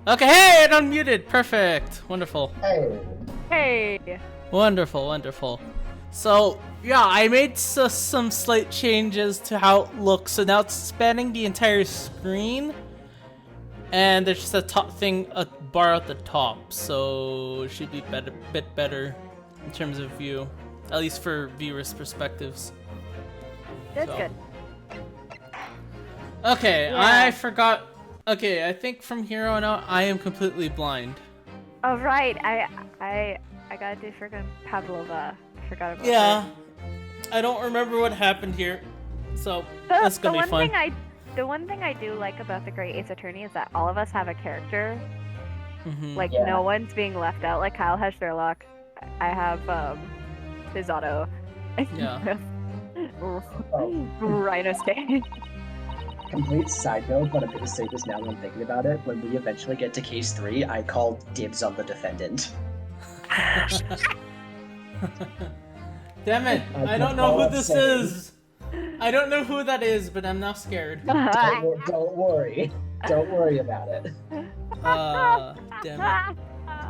Okay, hey, it unmuted. Perfect. Wonderful. Hey. Hey. Wonderful, wonderful. So, yeah, I made some slight changes to how it looks. So now it's spanning the entire screen. And there's just a top thing, a bar at the top. So it should be bit better in terms of view. At least for viewers' perspectives. That's good. Okay, Yeah. I forgot. Okay, I think from here on out, I am completely blind. Oh right, I gotta do freaking Pavlova. I forgot about Yeah, I don't remember what happened here, so that. that's gonna be fun. The one thing I do like about the Great Ace Attorney is that all of us have a character. Like Yeah. no one's being left out. Like Kyle has Sherlock. I have Pizzotto. Yeah. Rhino Stage. Complete side note, but I'm gonna say this now that I'm thinking about it. When we eventually get to case 3, I called dibs on the defendant. Damn it! I don't know who this is. I don't know who that is, but I'm now scared. Don't worry. Don't worry about it. Damn it.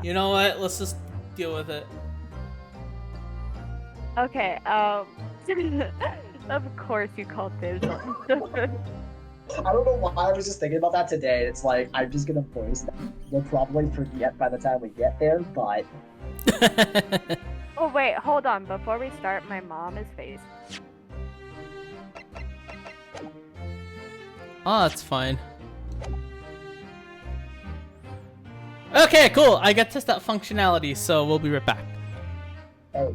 You know what? Let's just deal with it. Okay, of course you called dibs on I don't know why I was just thinking about that today. It's like, I'm just gonna voice that. We'll probably forget by the time we get there, but... Oh wait, hold on. Before we start, my mom is phased. Oh, that's fine. Okay, cool. I get to test that functionality, so we'll be right back. Hey.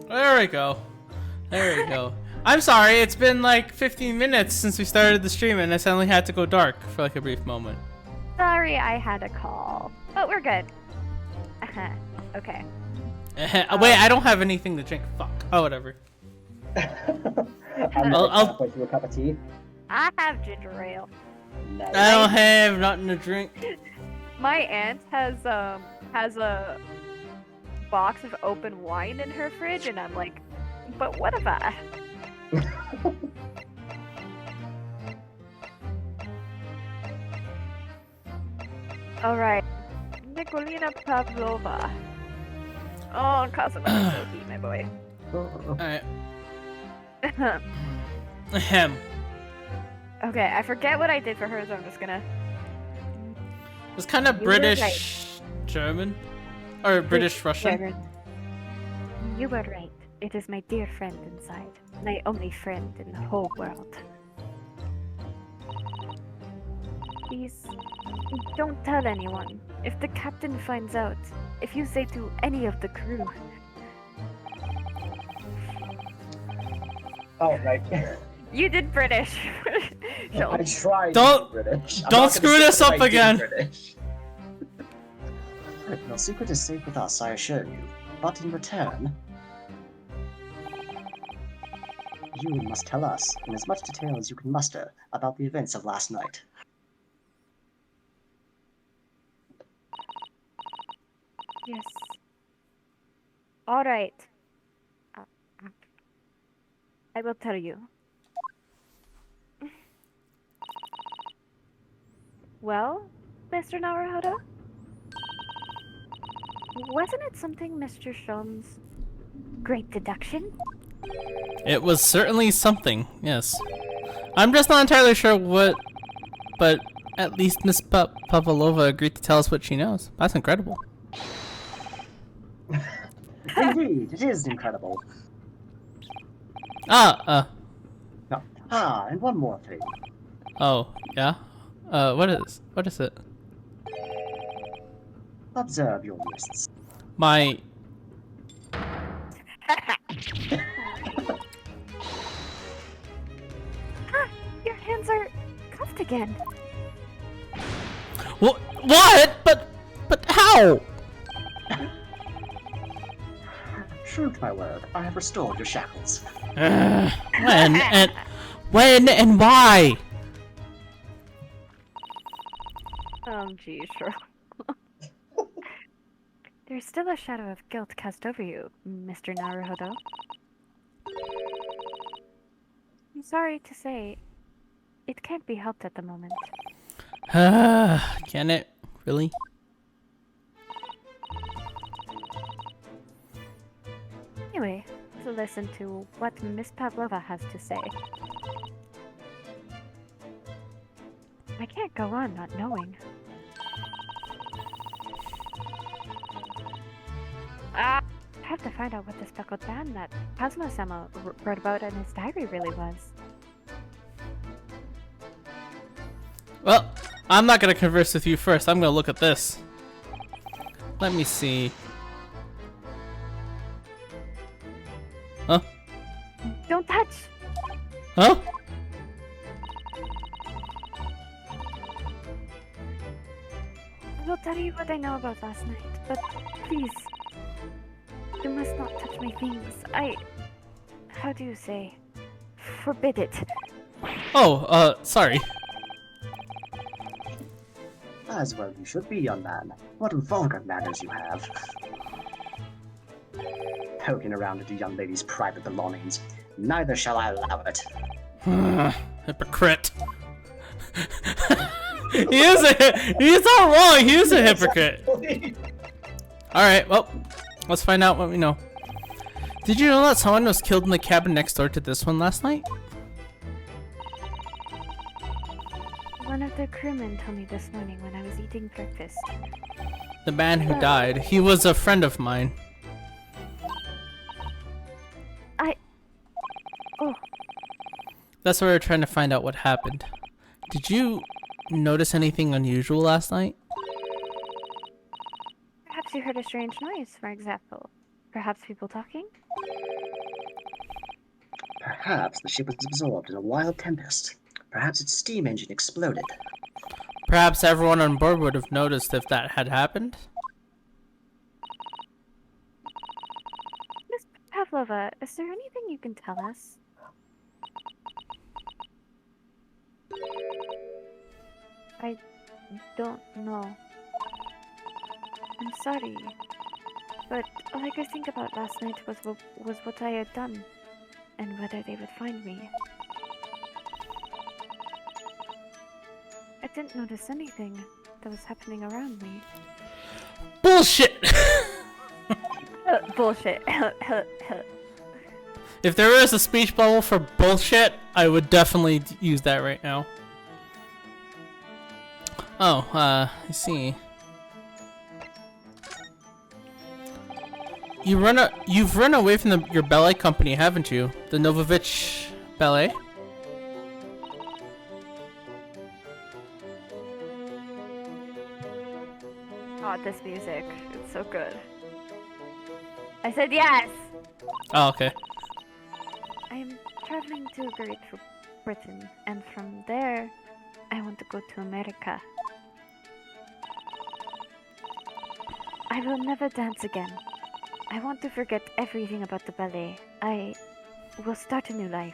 There we go. There we go. I'm sorry, it's been like 15 minutes since we started the stream and I suddenly had to go dark for like a brief moment. Sorry, I had a call, but we're good. Okay. Wait, I don't have anything to drink. Fuck. Oh, whatever. I'm halfway through a cup of tea. I have ginger ale. Nice. I don't have nothing to drink. My aunt has a box of open wine in her fridge, and I'm like, but what if I? All right, Nikolina Pavlova. Oh, Casamigos so my boy. Alright. Ahem. Okay, I forget what I did for her, so I'm just gonna. It was kind of You were British right. German. Or British Russian. You were right. It is my dear friend inside. My only friend in the whole world. Please, don't tell anyone. If the captain finds out, if you say to any of the crew. Oh, right. You did British. I tried Don't- to be British. I'm don't not gonna screw say this that up I did again. British. Your secret is safe with us, I assure you. But in return, you must tell us, in as much detail as you can muster, about the events of last night. Yes. All right. I will tell you. Well, Mr. Naruhodo? Wasn't it something Mr. Shon's great deduction? It was certainly something, yes. I'm just not entirely sure what, but at least Miss Pavlova agreed to tell us what she knows. That's incredible. Indeed, it is incredible. And one more thing. Oh, yeah? What is it? Observe your wrists. My... Your hands are cuffed again. What? But how? True to my word, I have restored your shackles. When and why? Geez, sure. There's still a shadow of guilt cast over you, Mr. Naruhodo. I'm sorry to say, it can't be helped at the moment. Can it? Really? Anyway, to listen to what Miss Pavlova has to say. I can't go on not knowing. have to find out what the speckled man that Cosmo-sama wrote about in his diary really was. Well, I'm not gonna converse with you first. I'm gonna look at this. Let me see. Huh? Don't touch! Huh? I will tell you what I know about last night, but please, you must not touch my things. How do you say? Forbid it. Oh, sorry. As well you should be, young man. What vulgar manners you have. Poking around into young ladies' private belongings. Neither shall I allow it. Hypocrite. He's not wrong. He is a hypocrite. Alright, well, let's find out what we know. Did you know that someone was killed in the cabin next door to this one last night? One of the crewmen told me this morning when I was eating breakfast. The man who died, he was a friend of mine. Oh, That's why we're trying to find out what happened. Did you notice anything unusual last night? perhaps you heard a strange noise, for example. Perhaps people talking? Perhaps the ship was absorbed in a wild tempest. Perhaps its steam engine exploded. Perhaps everyone on board would have noticed if that had happened? Miss Pavlova, is there anything you can tell us? I don't know. I'm sorry. But all I could think about last night was what I had done. And whether they would find me. I didn't notice anything that was happening around me. Bullshit! Bullshit. If there was a speech bubble for bullshit, I would definitely use that right now. Oh, I see. You've run away from your ballet company, haven't you? The Novovich Ballet? Oh, this music. It's so good. I said yes! Oh, okay. I am traveling to Great Britain, and from there, I want to go to America. I will never dance again. I want to forget everything about the ballet. I will start a new life.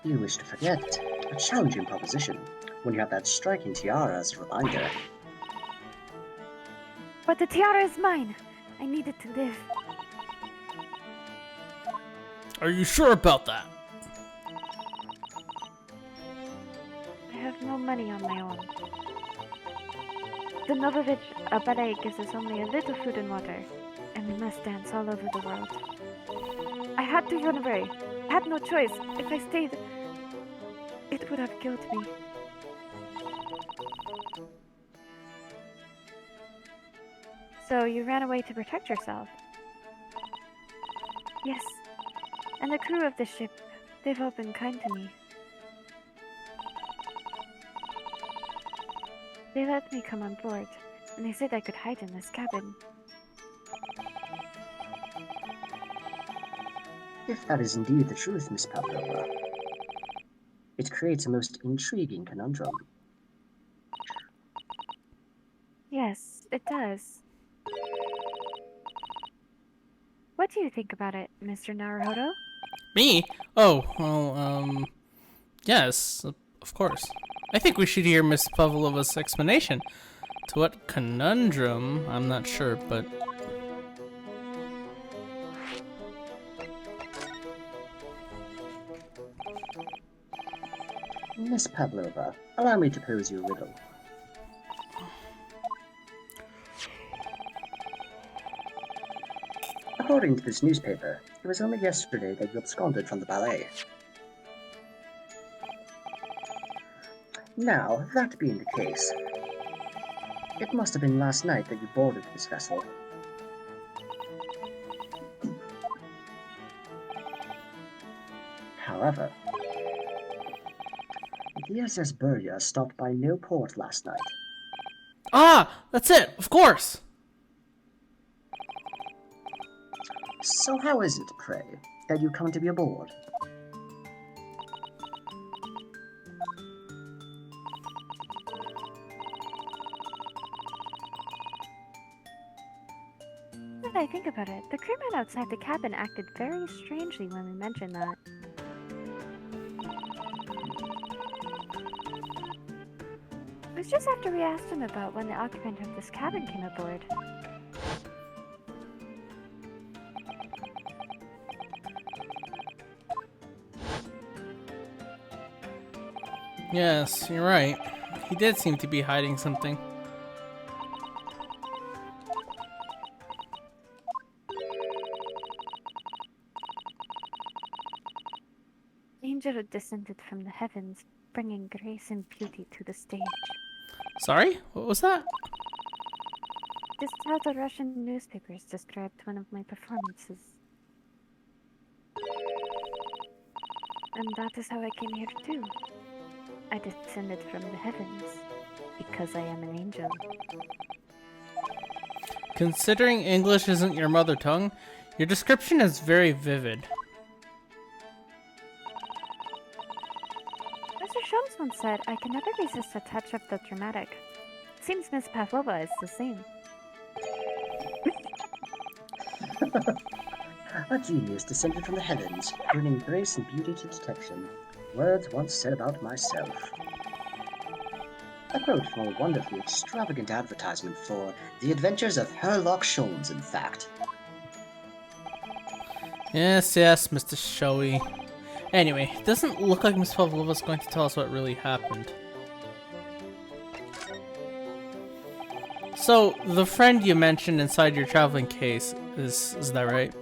You wish to forget? A challenging proposition, when you have that striking tiara as a reminder. But the tiara is mine! I need it to live. Are you sure about that? I have no money on my own. The Novovich ballet gives us only a little food and water, and we must dance all over the world. I had to run away. I had no choice. If I stayed, it would have killed me. So you ran away to protect yourself? Yes. And the crew of the ship, they've all been kind to me. They let me come on board, and they said I could hide in this cabin. If that is indeed the truth, Miss Pavlova, it creates a most intriguing conundrum. Yes, it does. What do you think about it, Mr. Naruhodo? Me? Oh, well, yes, of course. I think we should hear Miss Pavlova's explanation. To what conundrum, I'm not sure, but... Miss Pavlova, allow me to pose you a riddle. According to this newspaper, it was only yesterday that you absconded from the ballet. Now, that being the case, It must have been last night that you boarded this vessel. However, the SS Burya stopped by no port last night. Ah, that's it, of course. So how is it, pray, that you come to be aboard? Now that I think about it, the crewman outside the cabin acted very strangely when we mentioned that. It was just after we asked him about when the occupant of this cabin came aboard. Yes, you're right. He did seem to be hiding something. Angel had descended from the heavens, bringing grace and beauty to the stage. Sorry? What was that? This is how the Russian newspapers described one of my performances. And that is how I came here too. I descended from the heavens, because I am an angel. Considering English isn't your mother tongue, your description is very vivid. Mr. Sholmes once said, I can never resist a touch of the dramatic. Seems Miss Pavlova is the same. A genius descended from the heavens, bringing grace and beauty to detection. Words once said about myself. A quote from a wonderfully extravagant advertisement for The Adventures of Herlock Sholmes, in fact. Yes, Mr. Showy. Anyway, it doesn't look like Miss Pavlova's going to tell us what really happened. So, the friend you mentioned inside your traveling case, is that right?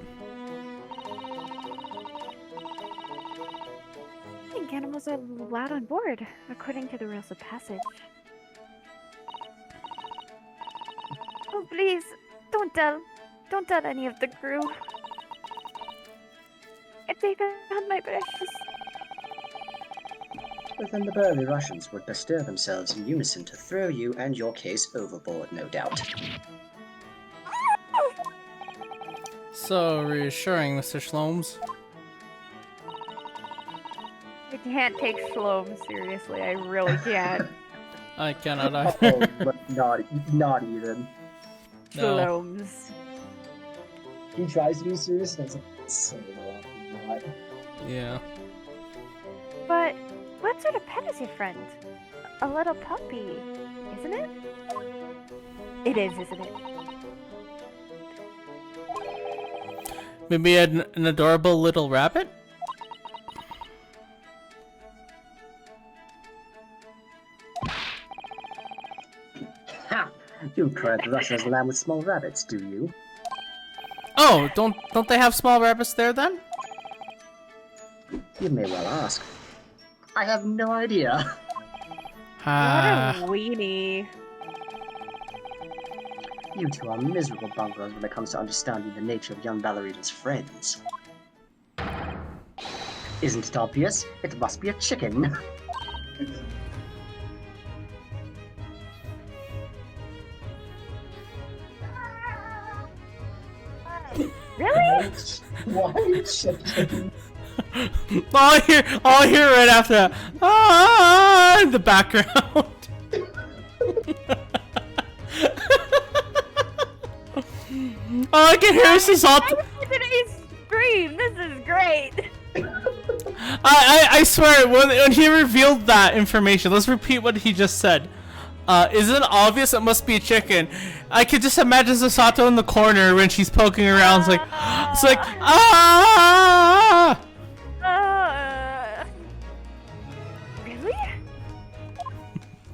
I think animals are allowed on board, according to the rules of passage. Oh, please, don't tell any of the crew. If they found my precious... But then the burly Russians would bestir themselves in unison to throw you and your case overboard, no doubt. So reassuring, Mr. Sholmes. I can't take Sholmes seriously, I really can't. I cannot either. Oh, but not even. No. Sholmes. He tries to be serious, and it's like, so not. Yeah. But what sort of pet is your friend? A little puppy, isn't it? It is, isn't it? Maybe an adorable little rabbit? Ha! You correct Russia's lamb with small rabbits, do you? Oh, don't they have small rabbits there then? You may well ask. I have no idea. Ah. What a weenie. You two are miserable bunglers when it comes to understanding the nature of young ballerinas' friends. Isn't it obvious? It must be a chicken. Really? Why chicken? All I hear right after that. Ah, in the background. All I can hear is this all. Today's stream. This is great. I swear, when he revealed that information, let's repeat what he just said. Isn't it obvious it must be a chicken? I could just imagine Sasato in the corner when she's poking around. It's like ah. Really?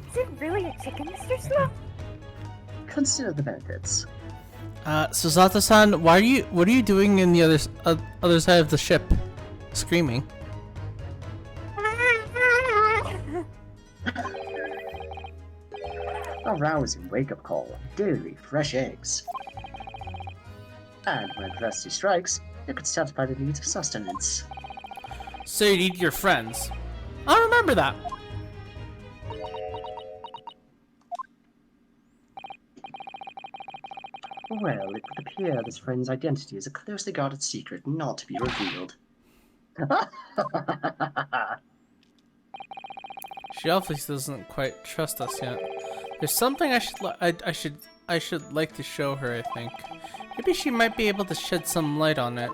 Is it really a chicken, Mr. Slow? Consider the benefits. Susato-san, what are you doing in the other side of the ship? Screaming. A rousing wake-up call, daily fresh eggs. And when adversity strikes, it could satisfy the needs of sustenance. So you'd eat your friends. I remember that. Well, it would appear this friend's identity is a closely guarded secret not to be revealed. She obviously doesn't quite trust us yet. There's something I should like to show her, I think. Maybe she might be able to shed some light on it.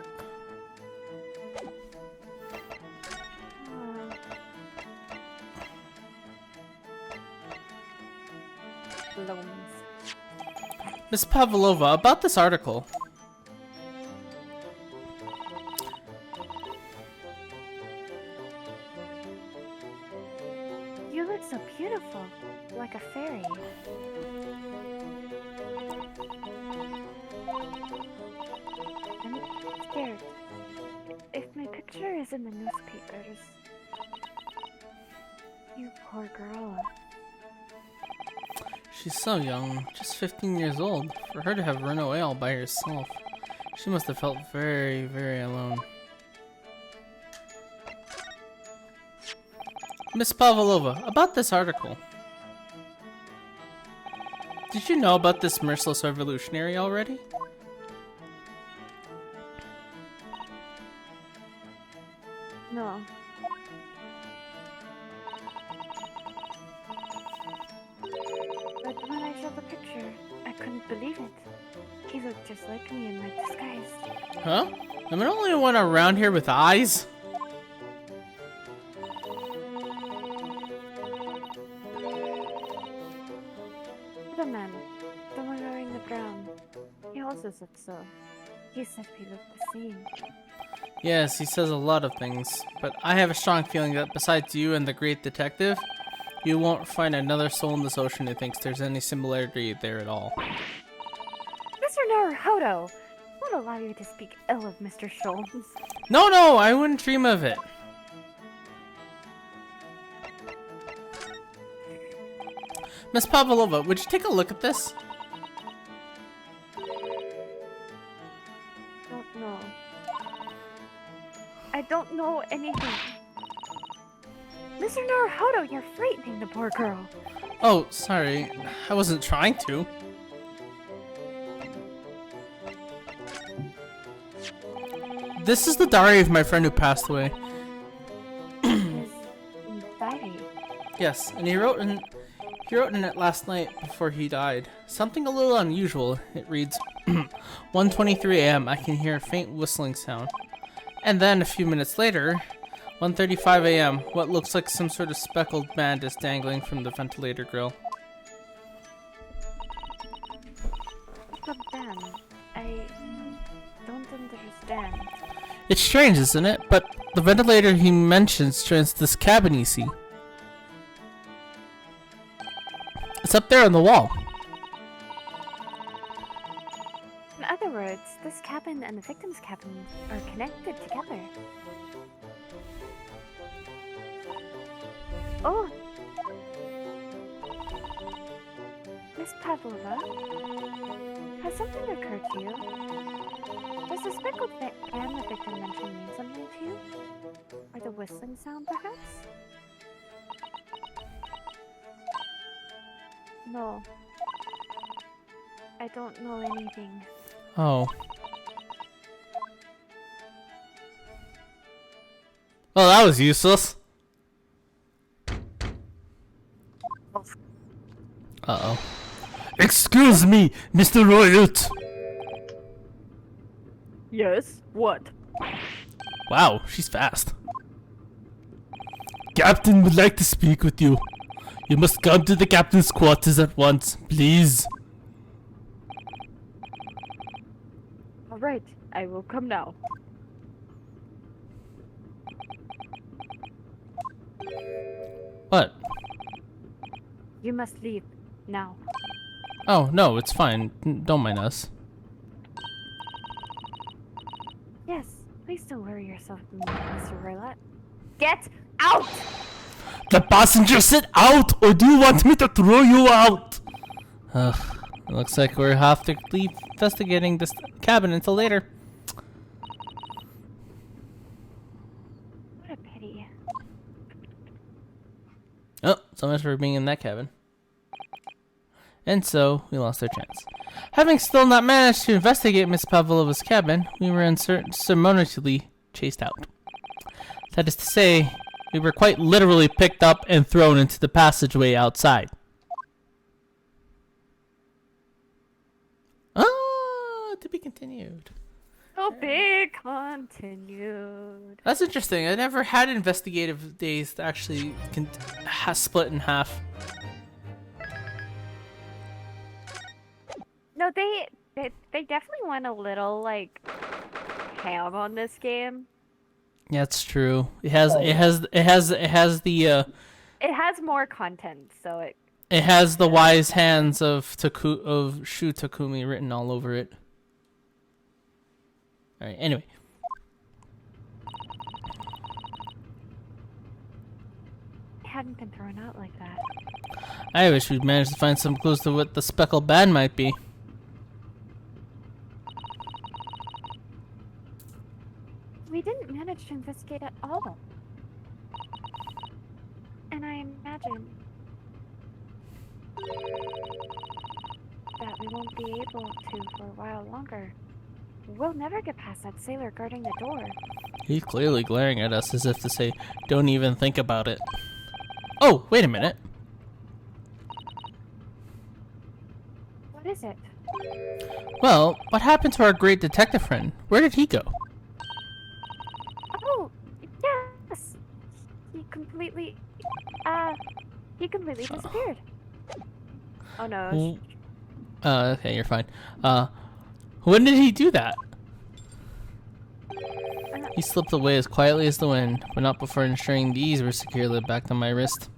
Loans. Miss Pavlova, about this article. You look so beautiful, like a fairy. I'm scared. If my picture is in the newspapers... You poor girl. She's so young, just 15 years old. For her to have run away all by herself, she must have felt very, very alone. Miss Pavlova, about this article. Did you know about this merciless revolutionary already? No. But when I saw the picture, I couldn't believe it. He looked just like me in my disguise. Huh? I'm the only one around here with eyes? The man, the one wearing the brown, he also said so. He said we looked the same. Yes, he says a lot of things, but I have a strong feeling that besides you and the great detective, you won't find another soul in this ocean who thinks there's any similarity there at all. Mr. Naruhodo! Won't allow you to speak ill of Mr. Schultz. No, I wouldn't dream of it. Miss Pavlova, would you take a look at this? Don't know. I don't know anything. Mr. Naruhodo, you're frightening the poor girl. Oh, sorry. I wasn't trying to. This is the diary of my friend who passed away. His diary. Yes, and he wrote in it last night before he died. Something a little unusual. It reads, 1:23 a.m. I can hear a faint whistling sound. And then a few minutes later, 1:35 a.m. What looks like some sort of speckled band is dangling from the ventilator grill. But then, I don't understand. It's strange, isn't it? But the ventilator he mentions joins this cabin you see. It's up there on the wall. In other words, this cabin and the victim's cabin are connected together. Oh! Miss Pavlova, has something occurred to you? Does the speckled band the victim mentioned mean something to you? Or the whistling sound, perhaps? No. I don't know anything. Oh. Well, that was useless. Uh-oh. Excuse me, Mr. Royut. Yes? What? Wow, she's fast. Captain would like to speak with you. You must come to the captain's quarters at once, please. Alright, I will come now. What? You must leave now. Oh, no, it's fine. Don't mind us. Yes, please don't worry yourself, Mr. Roulette. Get out! The passenger said out, or do you want me to throw you out? Ugh. It looks like we'll have to leave investigating this cabin until later. What a pity. Oh, so much for being in that cabin. And so, we lost our chance. Having still not managed to investigate Miss Pavlova's cabin, we were unceremoniously chased out. That is to say, we were quite literally picked up and thrown into the passageway outside. Ah, to be continued. To be continued. That's interesting. I never had investigative days that actually split in half. No, they definitely went a little like ham on this game. Yeah, it's true. It has the It has more content, so it it has the wise hands of Shu Takumi written all over it. All right. Anyway. hadn't been thrown out like that. I wish we'd managed to find some clues to what the speckled band might be. We didn't manage to investigate at all. And I imagine that we won't be able to for a while longer. We'll never get past that sailor guarding the door. He's clearly glaring at us as if to say, don't even think about it. Oh, wait a minute. What is it? Well, what happened to our great detective friend? Where did he go? Oh, yes! He completely disappeared. Oh no. Okay, you're fine. When did he do that? He slipped away as quietly as the wind, but not before ensuring these were securely back on my wrist.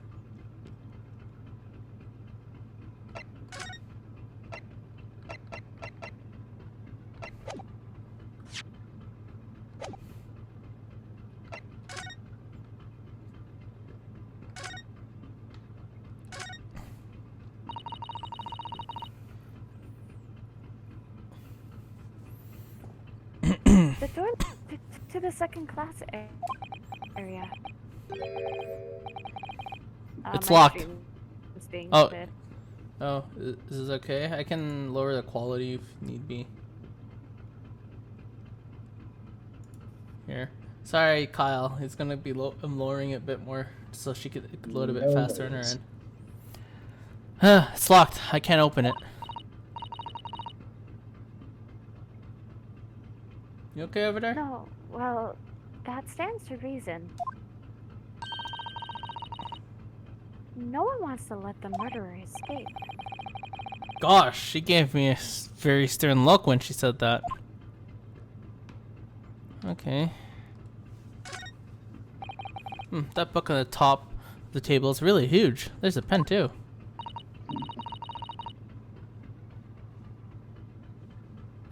The door to the second class area. It's My locked. stream is being Oh. muted. Oh, is this okay? I can lower the quality if need be. Here. Sorry, Kyle. It's gonna be I'm lowering it a bit more so she could load a bit No faster on her worries. end. It's locked. I can't open it. You okay over there? No, well, that stands to reason. No one wants to let the murderer escape. Gosh, she gave me a very stern look when she said that. Okay. That book on the top of the table is really huge. There's a pen too.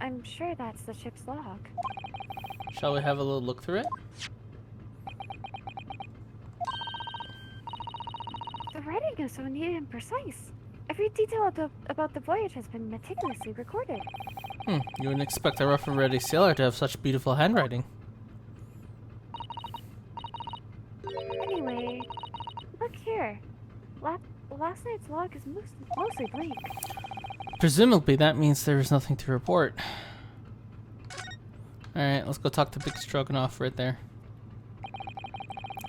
I'm sure that's the ship's log. Shall we have a little look through it? The writing is so neat and precise. Every detail about the voyage has been meticulously recorded. You wouldn't expect a rough and ready sailor to have such beautiful handwriting. Anyway, look here. Last night's log is mostly bleak. Presumably that means there is nothing to report. Alright, let's go talk to Big Stroganoff right there.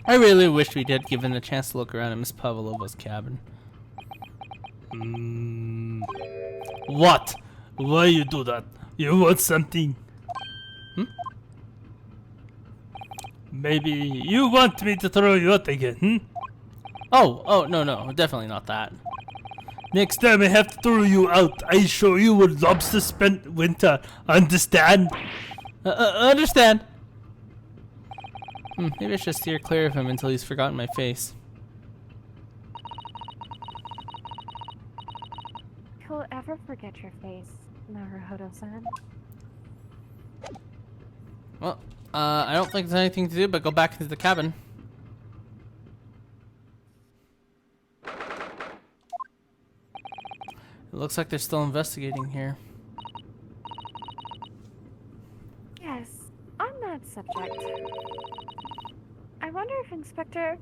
I really wish we did given a chance to look around at Miss Pavlova's cabin. What? Why you do that? You want something? Maybe you want me to throw you out again, Oh, no, definitely not that. Next time I have to throw you out, I show you where lobsters spent winter. Understand? Understand. Maybe I should steer clear of him until he's forgotten my face. Who'll ever forget your face, Naruhodo-san? Well, I don't think there's anything to do but go back into the cabin. It looks like they're still investigating here. Yes, on that subject, I wonder if Inspector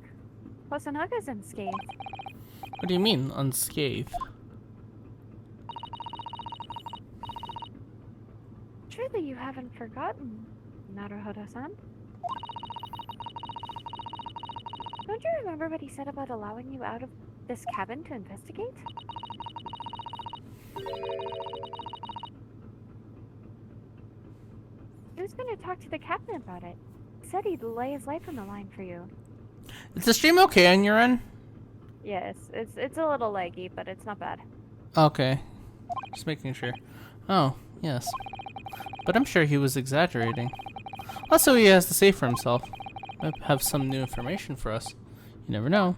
Hosanaga's unscathed. What do you mean, unscathed? Surely you haven't forgotten, Naruhodo-san? Don't you remember what he said about allowing you out of this cabin to investigate? He was going to talk to the captain about it. He said he'd lay his life on the line for you. Is the stream okay on your end? Yes, it's a little laggy, but it's not bad. Okay. Just making sure. Oh, yes. But I'm sure he was exaggerating. Also, he has to say for himself. Might have some new information for us. You never know.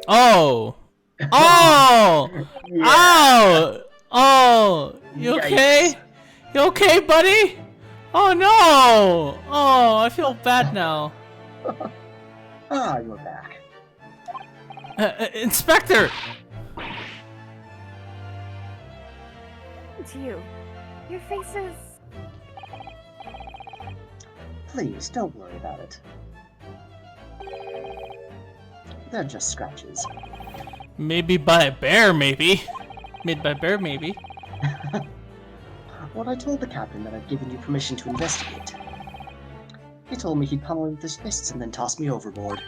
Oh! Oh! Yeah. Oh! Oh! You okay? Yikes. You okay, buddy? Oh no! Oh, I feel bad now. Ah, you're back. Inspector! It's you. Your face is... Please, don't worry about it. They're just scratches. Maybe by a bear, maybe. Made by a bear, maybe. Well, I told the captain that I'd given you permission to investigate. He told me he'd pummel me with his fists and then toss me overboard.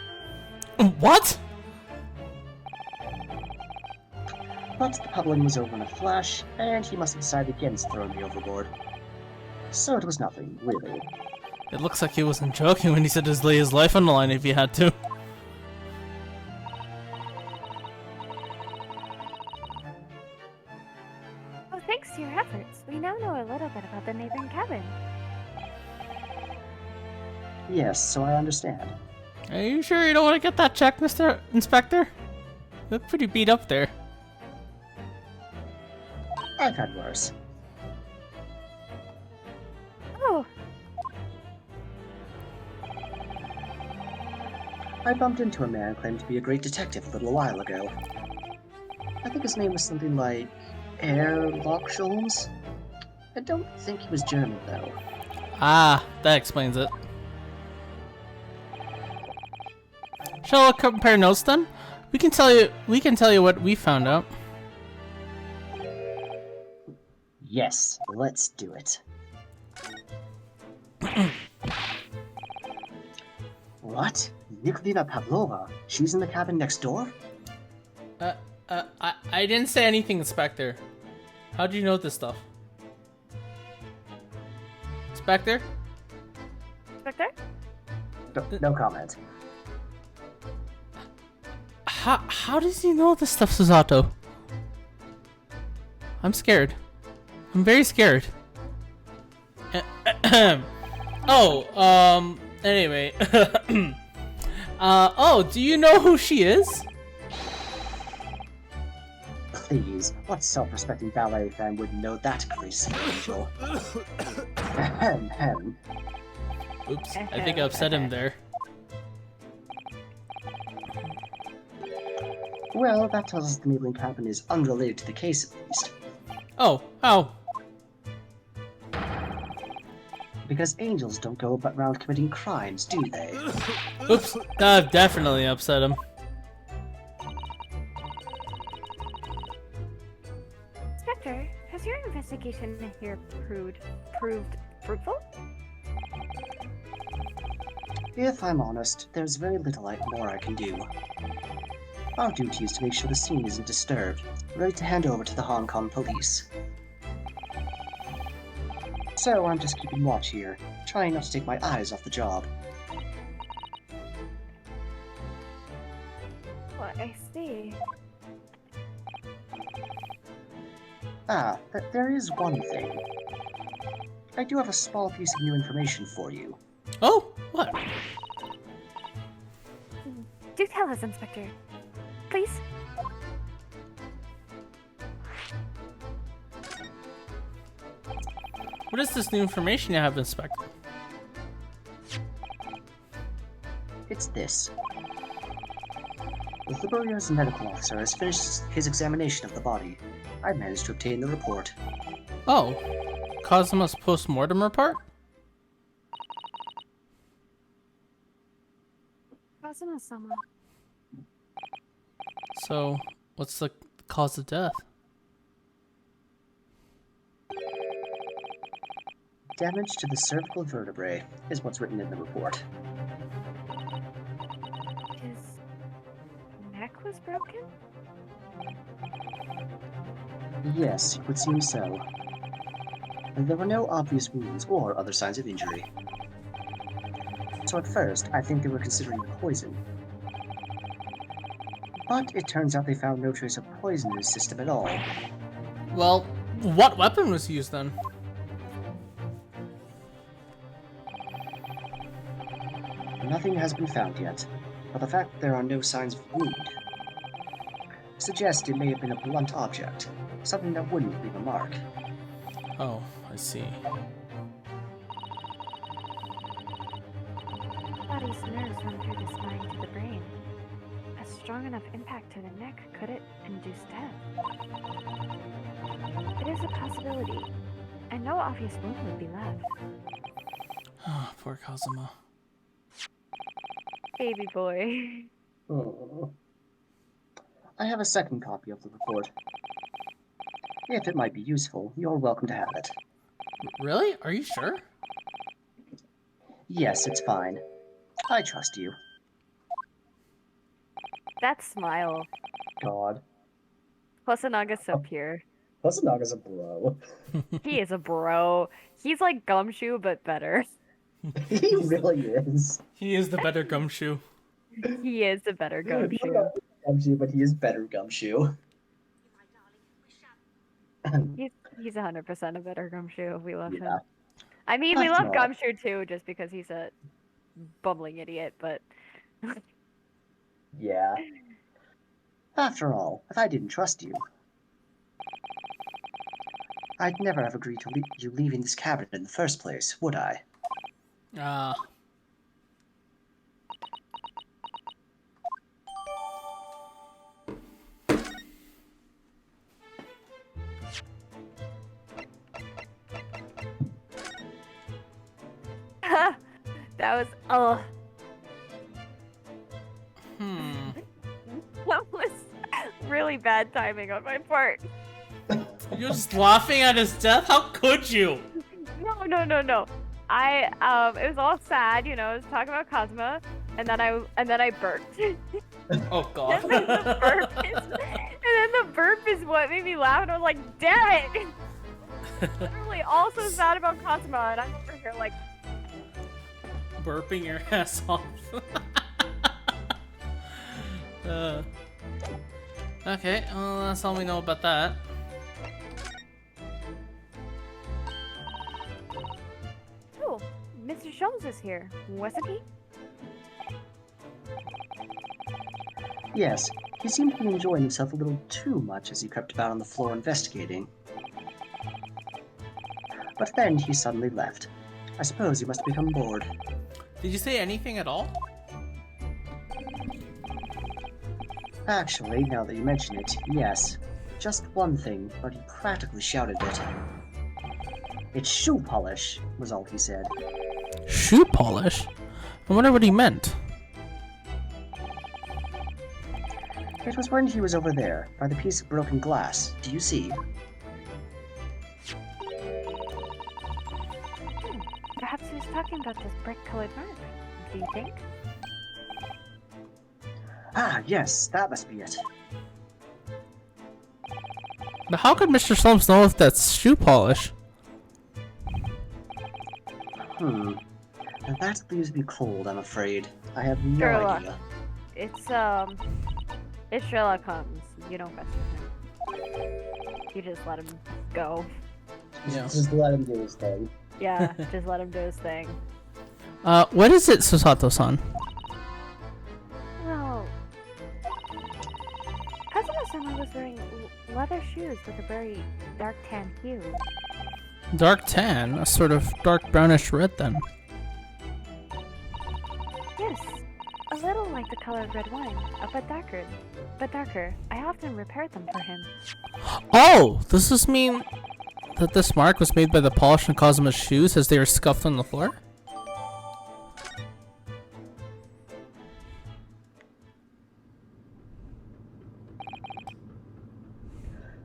What? But the pummeling was over in a flash, and he must have decided against throwing me overboard. So it was nothing, really. It looks like he wasn't joking when he said he'd lay his life on the line if he had to. Oh, thanks to your efforts, we now know a little bit about the neighboring cabin. Yes, so I understand. Are you sure you don't want to get that checked, Mr. Inspector? You look pretty beat up there. I've had worse. Oh, I bumped into a man who claimed to be a great detective a little while ago. I think his name was something like Airlock Sholmes. I don't think he was German, though. Ah, that explains it. Shall I compare notes then? We can tell you what we found out. Yes, let's do it. What? Nikolina Pavlova? She's in the cabin next door? I didn't say anything, Inspector. How do you know this stuff? Inspector? Inspector? No comment. How does he know this stuff, Susato? I'm scared. I'm very scared. Anyway. Oh, do you know who she is? Please, what self-respecting ballet fan wouldn't know that graceful angel? Ahem, ahem. Oops, I think I upset him there. Well, that tells us the Kneeling Cabin is unrelated to the case at least. Oh, how? Because angels don't go around committing crimes, do they? Oops, I've definitely upset him. Inspector, has your investigation here proved fruitful? If I'm honest, there's very little more I can do. Our duty is to make sure the scene isn't disturbed, ready to hand over to the Hong Kong police. So I'm just keeping watch here, trying not to take my eyes off the job. Well, I see. Ah, there is one thing. I do have a small piece of new information for you. Oh, what? Do tell us, Inspector. Please? What is this new information you have, Inspector? It's this. The Liberia's medical officer has finished his examination of the body. I managed to obtain the report. Oh, Kazuma's post-mortem report? Kazuma-sama. So, what's the cause of death? Damage to the cervical vertebrae is what's written in the report. His neck was broken? Yes, it would seem so. And there were no obvious wounds or other signs of injury. So at first, I think they were considering poison. But it turns out they found no trace of poison in his system at all. Well, what weapon was used then? Nothing has been found yet, but the fact that there are no signs of wound suggests it may have been a blunt object, something that wouldn't leave a mark. Oh, I see. Body's nerves run through the spine to the brain. A strong enough impact to the neck could it induce death? It is a possibility, and no obvious wound would be left. Oh, poor Kazuma. Baby boy. Oh. I have a second copy of the report. If it might be useful, you're welcome to have it. Really? Are you sure? Yes, it's fine. I trust you. That smile. God. Hosanaga's so pure. Hosanaga's a bro. He is a bro. He's like Gumshoe, but better. He really is. He is the better gumshoe. He is a better I don't Gumshoe. know Gumshoe, but he is better Gumshoe. He's 100% a better Gumshoe. We love Yeah. him. I mean, we After love all. Gumshoe too, just because he's a bumbling idiot, but Yeah. After all, if I didn't trust you, I'd never have agreed to you leaving this cabinet in the first place, would I? Ah. that was that was really bad timing on my part. You're just laughing at his death? How could you? No. It was all sad, you know. I was talking about Cosmo, and then I burped. Oh god. and then the burp is what made me laugh, and I was like, damn it! Literally also sad about Cosmo, and I'm over here like, Burping your ass off. Okay, well, that's all we know about that. oh, Mr. Sholmes is here, wasn't he? Yes, he seemed to be enjoying himself a little too much as he crept about on the floor investigating. But then he suddenly left. I suppose he must have become bored. Did you say anything at all? Actually, now that you mention it, yes. Just one thing, but he practically shouted it. It's shoe polish, was all he said. Shoe polish? I wonder what he meant. It was when he was over there, by the piece of broken glass. Do you see? Perhaps he was talking about this brick-colored mark. Do you think? Ah, yes, that must be it. But how could Mr. Slumps know if that's shoe polish? And that leaves me cold, I'm afraid. I have no Sherlock. idea. It's Sherlock Holmes. You don't mess with him. You just let him go. Yeah. Just let him do his thing. Yeah, just let him do his thing. What is it, Susato-san? Well, Kazuma-sama was wearing leather shoes with a very dark tan hue. Dark tan? A sort of dark brownish red then. Yes, like the color of red wine, but darker. But darker. I often repair them for him. Oh, does this mean that this mark was made by the polish on Kazuma's shoes as they were scuffed on the floor?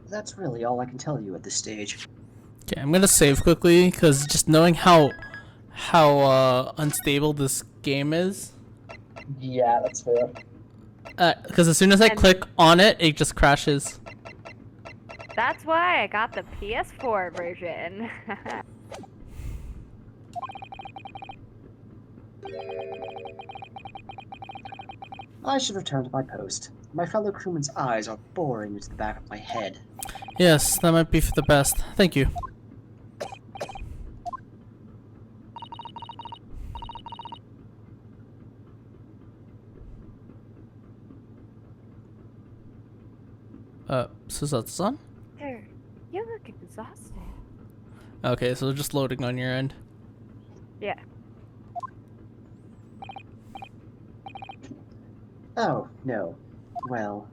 That's really all I can tell you at this stage. Okay, I'm gonna save quickly because just knowing how unstable this game is. Yeah, that's fair. Because as soon as I click on it, it just crashes. That's why I got the PS4 version. I should return to my post. My fellow crewmen's eyes are boring into the back of my head. Yes, that might be for the best. Thank you. Suzuki-san? Sir, you look exhausted. Okay, so just loading on your end. Yeah. Oh, no. Well...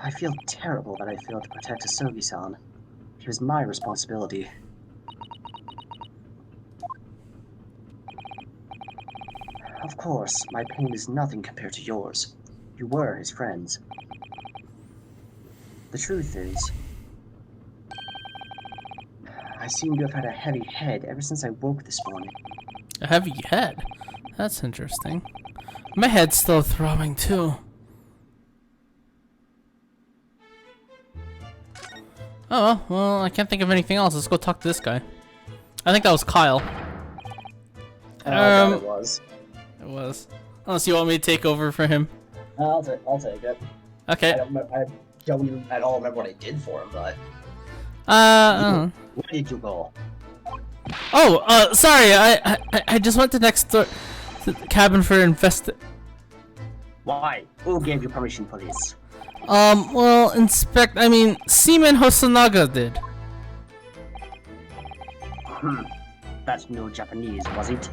I feel terrible that I failed to protect Asogi-san. It was my responsibility. Of course, my pain is nothing compared to yours. You were his friends. The truth is, I seem to have had a heavy head ever since I woke this morning. A heavy head? That's interesting. My head's still throbbing too. Oh, well, I can't think of anything else. Let's go talk to this guy. I think that was Kyle. God, it was. It was. Unless you want me to take over for him. I'll take it. Okay. I don't even at all remember what I did for him, but... Where did you go? Sorry, I just went to next door to the cabin for Why? Who gave you permission for this? well, Seaman Hosonaga did. That's no Japanese, was it?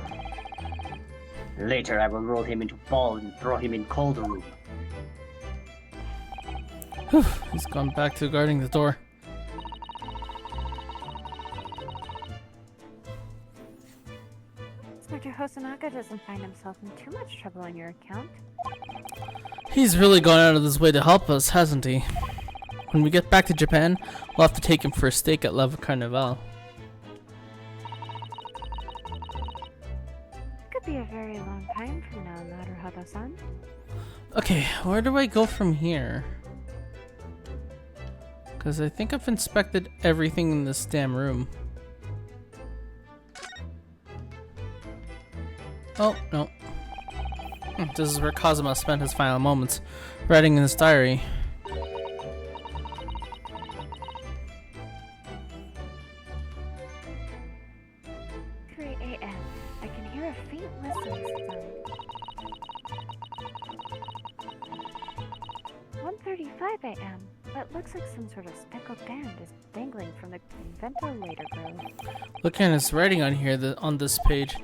Later I will roll him into balls and throw him in cold room. Whew, he's gone back to guarding the door. Inspector Hosonaga doesn't find himself in too much trouble on your account. He's really gone out of his way to help us, hasn't he? When we get back to Japan, we'll have to take him for a steak at Lava Carnival. Could be a very long time from now, Naruhodo-san. Okay, where do I go from here? Because I think I've inspected everything in this damn room. Oh, no. This is where Kazuma spent his final moments, writing in his diary. 3 a.m. I can hear a faint whistling sound. 1:35 a.m. What looks like some sort of speckled band is dangling from the ventilator grill. Looking at his writing on here, on this page,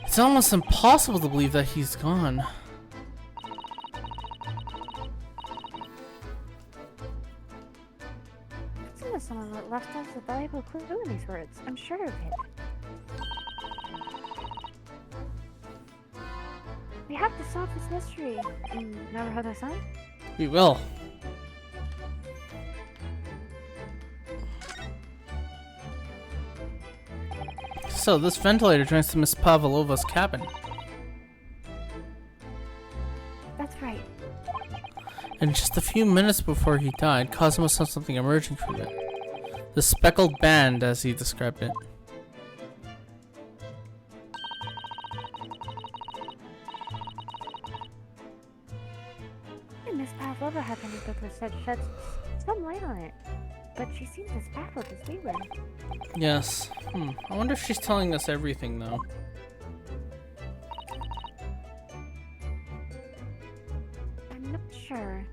it's almost impossible to believe that he's gone. Someone left us a valuable clue in these words. I'm sure of it. We have to solve this mystery. Naruhodo-san? We will. So, this ventilator joins to Miss Pavlova's cabin. That's right. And just a few minutes before he died, Cosmo saw something emerging from it. The speckled band, as he described it. And Miss Pavlova happened to shed some light on it. But she seemed as baffled as we were. Yes. I wonder if she's telling us everything, though. I'm not sure.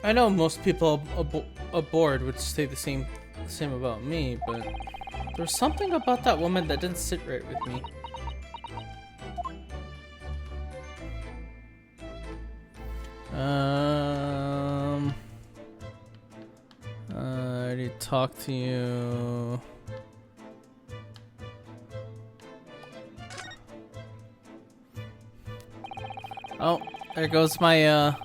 I know most people aboard would say the same about me, but There's something about that woman that didn't sit right with me. I already talked to you. Oh, there goes my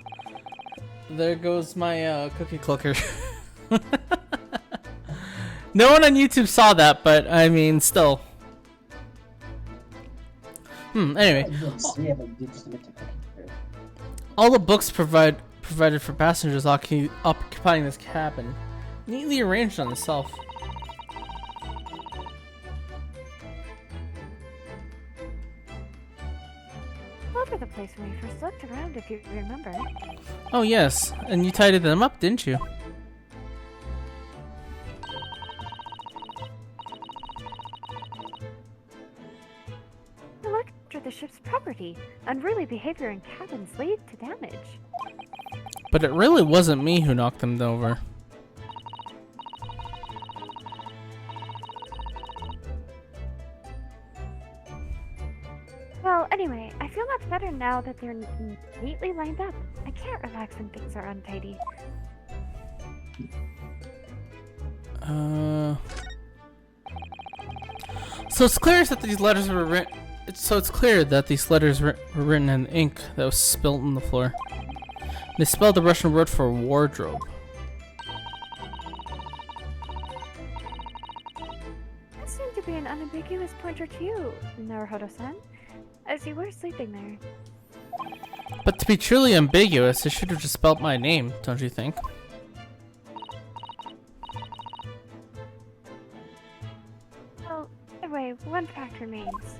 cookie clicker. No one on YouTube saw that, but I mean, still. Anyway. All the books provided for passengers occupying this cabin. Neatly arranged on the shelf. All over the place when we first looked around, if you remember. Oh yes, and you tidied them up, didn't you? The look after the ship's property. Unruly behavior in cabins lead to damage. But it really wasn't me who knocked them over. Well, anyway, I feel much better now that they're neatly lined up. I can't relax when things are untidy. So it's clear that these letters were written. It's clear that these letters were written in ink that was spilt on the floor. They spelled the Russian word for wardrobe. That seemed to be an unambiguous pointer to you, Naruhodo-san, as you were sleeping there. But to be truly ambiguous, it should have just spelled my name, don't you think? Well, anyway, one fact remains.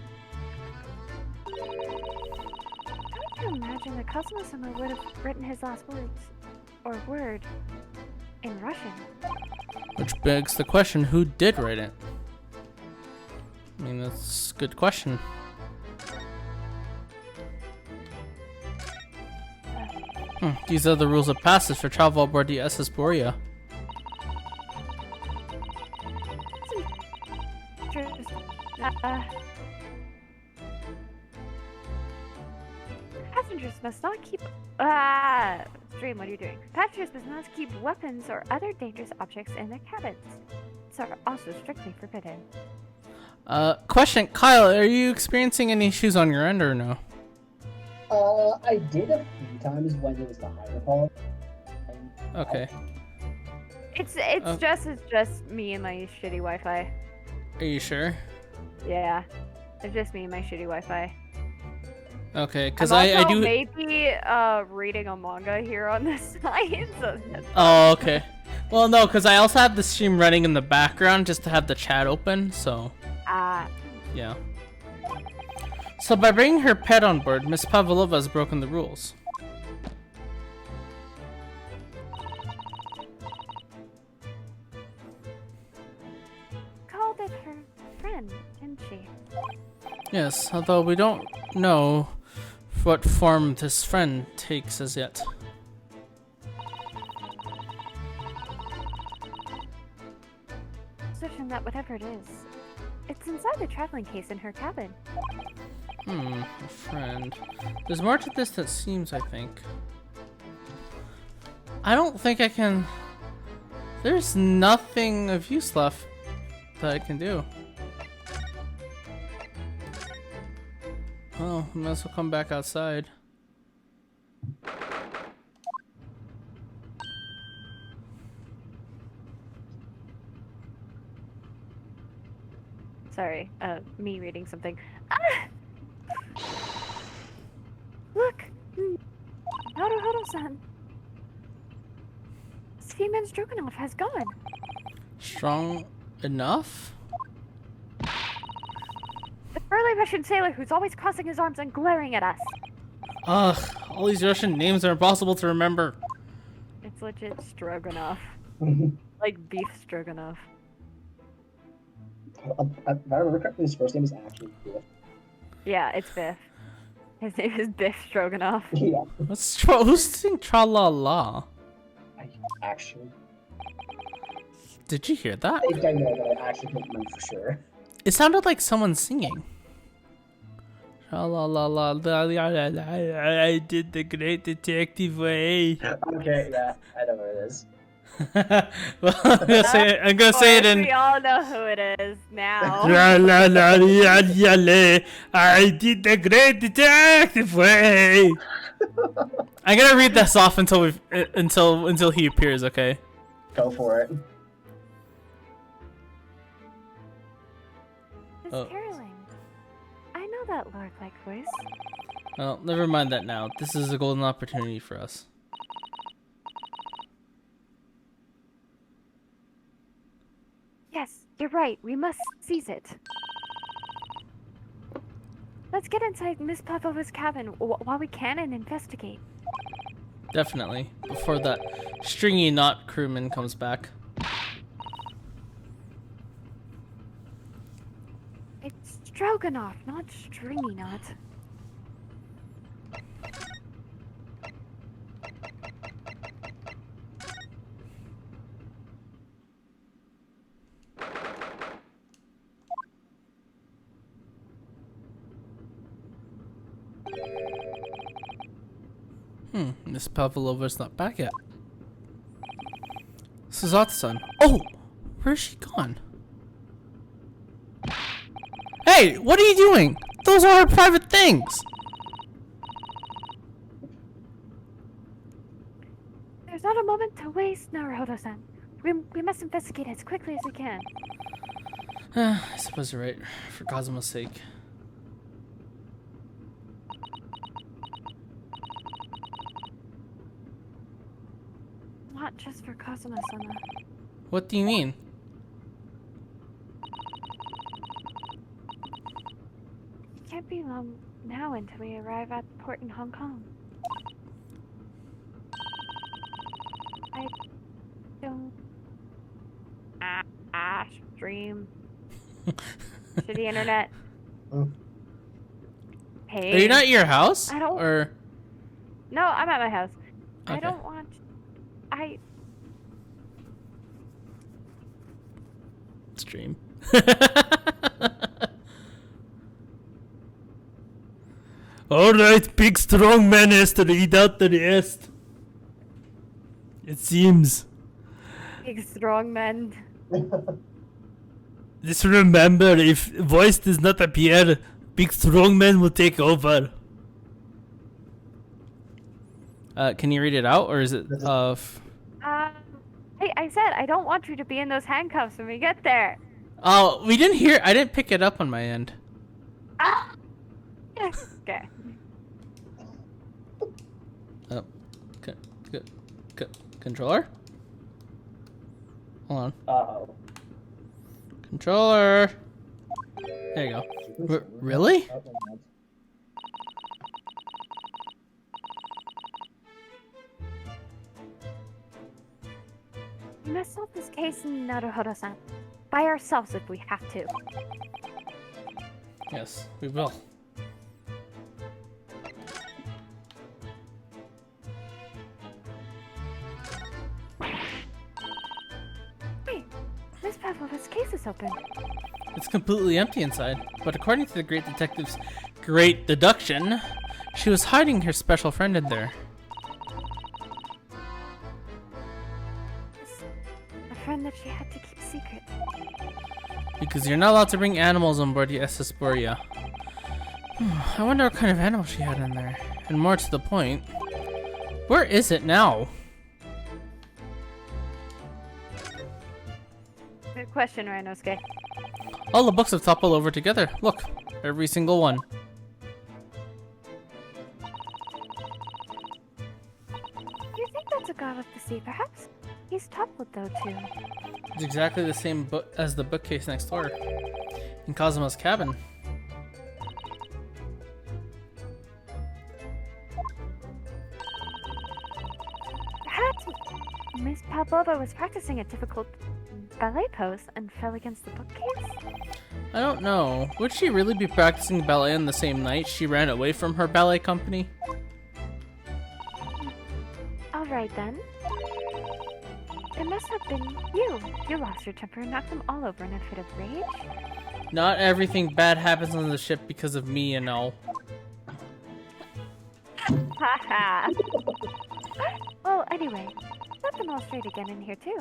I can imagine that Cosmo-sama would have written his last words, or word, in Russian. Which begs the question, who did write it? I mean, that's a good question. These are the rules of passage for travel aboard the SS Borea. Passengers must not keep. Stream, what are you doing? Passengers must not keep weapons or other dangerous objects in their cabins. These are also strictly forbidden. Question, Kyle, are you experiencing any issues on your end or no? I did a few times when it was the higher quality. Okay. It's just me and my shitty Wi-Fi. Are you sure? Yeah, it's just me and my shitty Wi-Fi. Okay, because I I do. Maybe reading a manga here on the side. So Oh, okay. Well, no, because I also have the stream running in the background just to have the chat open. So. Yeah. So by bringing her pet on board, Miss Pavlova has broken the rules. called it her friend, didn't she? Yes, although we don't know what form this friend takes as yet. Assertion that whatever it is, it's inside the traveling case in her cabin. A friend. There's more to this than it seems, I think. I don't think I can... There's nothing of use left that I can do. Oh, I might as well come back outside. Sorry, me reading something. Ah! Look! Naruhodo-san! Seaman Stroganoff has gone. Strong enough? The burly Russian sailor who's always crossing his arms and glaring at us. Ugh, all these Russian names are impossible to remember. It's legit Stroganoff. Like beef Stroganoff. If I remember correctly, his first name is actually Biff. Yeah, it's Biff. His name is Biff Stroganoff. Yeah. Who's saying tra la la? Actually. Did you hear that? I think I know, but I actually don't remember for sure. It sounded like someone singing. La la la la la la la la. I did the great detective way. Okay, yeah, I know where it is. Well, I'm gonna say it in. We all know who it is now. La la la la la la. I did the great detective way. I'm gonna read this off until until he appears. Okay. Go for it. It's Oh. caroling. I know that lark-like voice. Well, never mind that now. This is a golden opportunity for us. Yes, you're right. We must seize it. Let's get inside Miss Pavlova's cabin while we can and investigate. Definitely. Before that stringy knot crewman comes back. It's stroganoff, not stringy knot. Miss Pavlova's not back yet. Suzatsu-san. Oh! Where's she gone? Hey! What are you doing? Those are our private things! There's not a moment to waste, Naruhodo-san. We must investigate as quickly as we can. I suppose you're right. For Kazuma's sake. Not just for Kazuma-sama. What do you mean? It can't be long now until we arrive at the port in Hong Kong. I don't... stream. Shitty internet. Oh. Hey. Are you not at your house? I don't- Or No, I'm at my house. I Okay. don't want... stream? Alright, big strong man has to read out the rest. It seems. Big strong men. Just remember, if voice does not appear, big strong man will take over. Can you read it out, or is it Hey, I said I don't want you to be in those handcuffs when we get there. Oh, we didn't hear. I didn't pick it up on my end. Ah! Okay. Oh, controller. Hold on, Uh-oh. controller. There you go. Really? We must solve this case in Naruhodo-san. By ourselves if we have to. Yes, we will. Hey, Miss Pavlova's case is open. It's completely empty inside, but according to the great detective's great deduction, she was hiding her special friend in there. A friend that she had to keep secret. Because you're not allowed to bring animals on board the SS Borea. I wonder what kind of animal she had in there. And more to the point, where is it now? Good question, Rhinosuke. All the books have toppled over together. Look, every single one. Do you think that's a god of the sea, perhaps? He's toppled though, too. It's exactly the same book as the bookcase next door. In Kazuma's cabin. Perhaps Miss Pavlova was practicing a difficult ballet pose and fell against the bookcase? I don't know. Would she really be practicing ballet on the same night she ran away from her ballet company? Alright then. It must have been you. You lost your temper and knocked them all over in a fit of rage. Not everything bad happens on the ship because of me, you know. Haha. Well, anyway, set them all straight again in here too.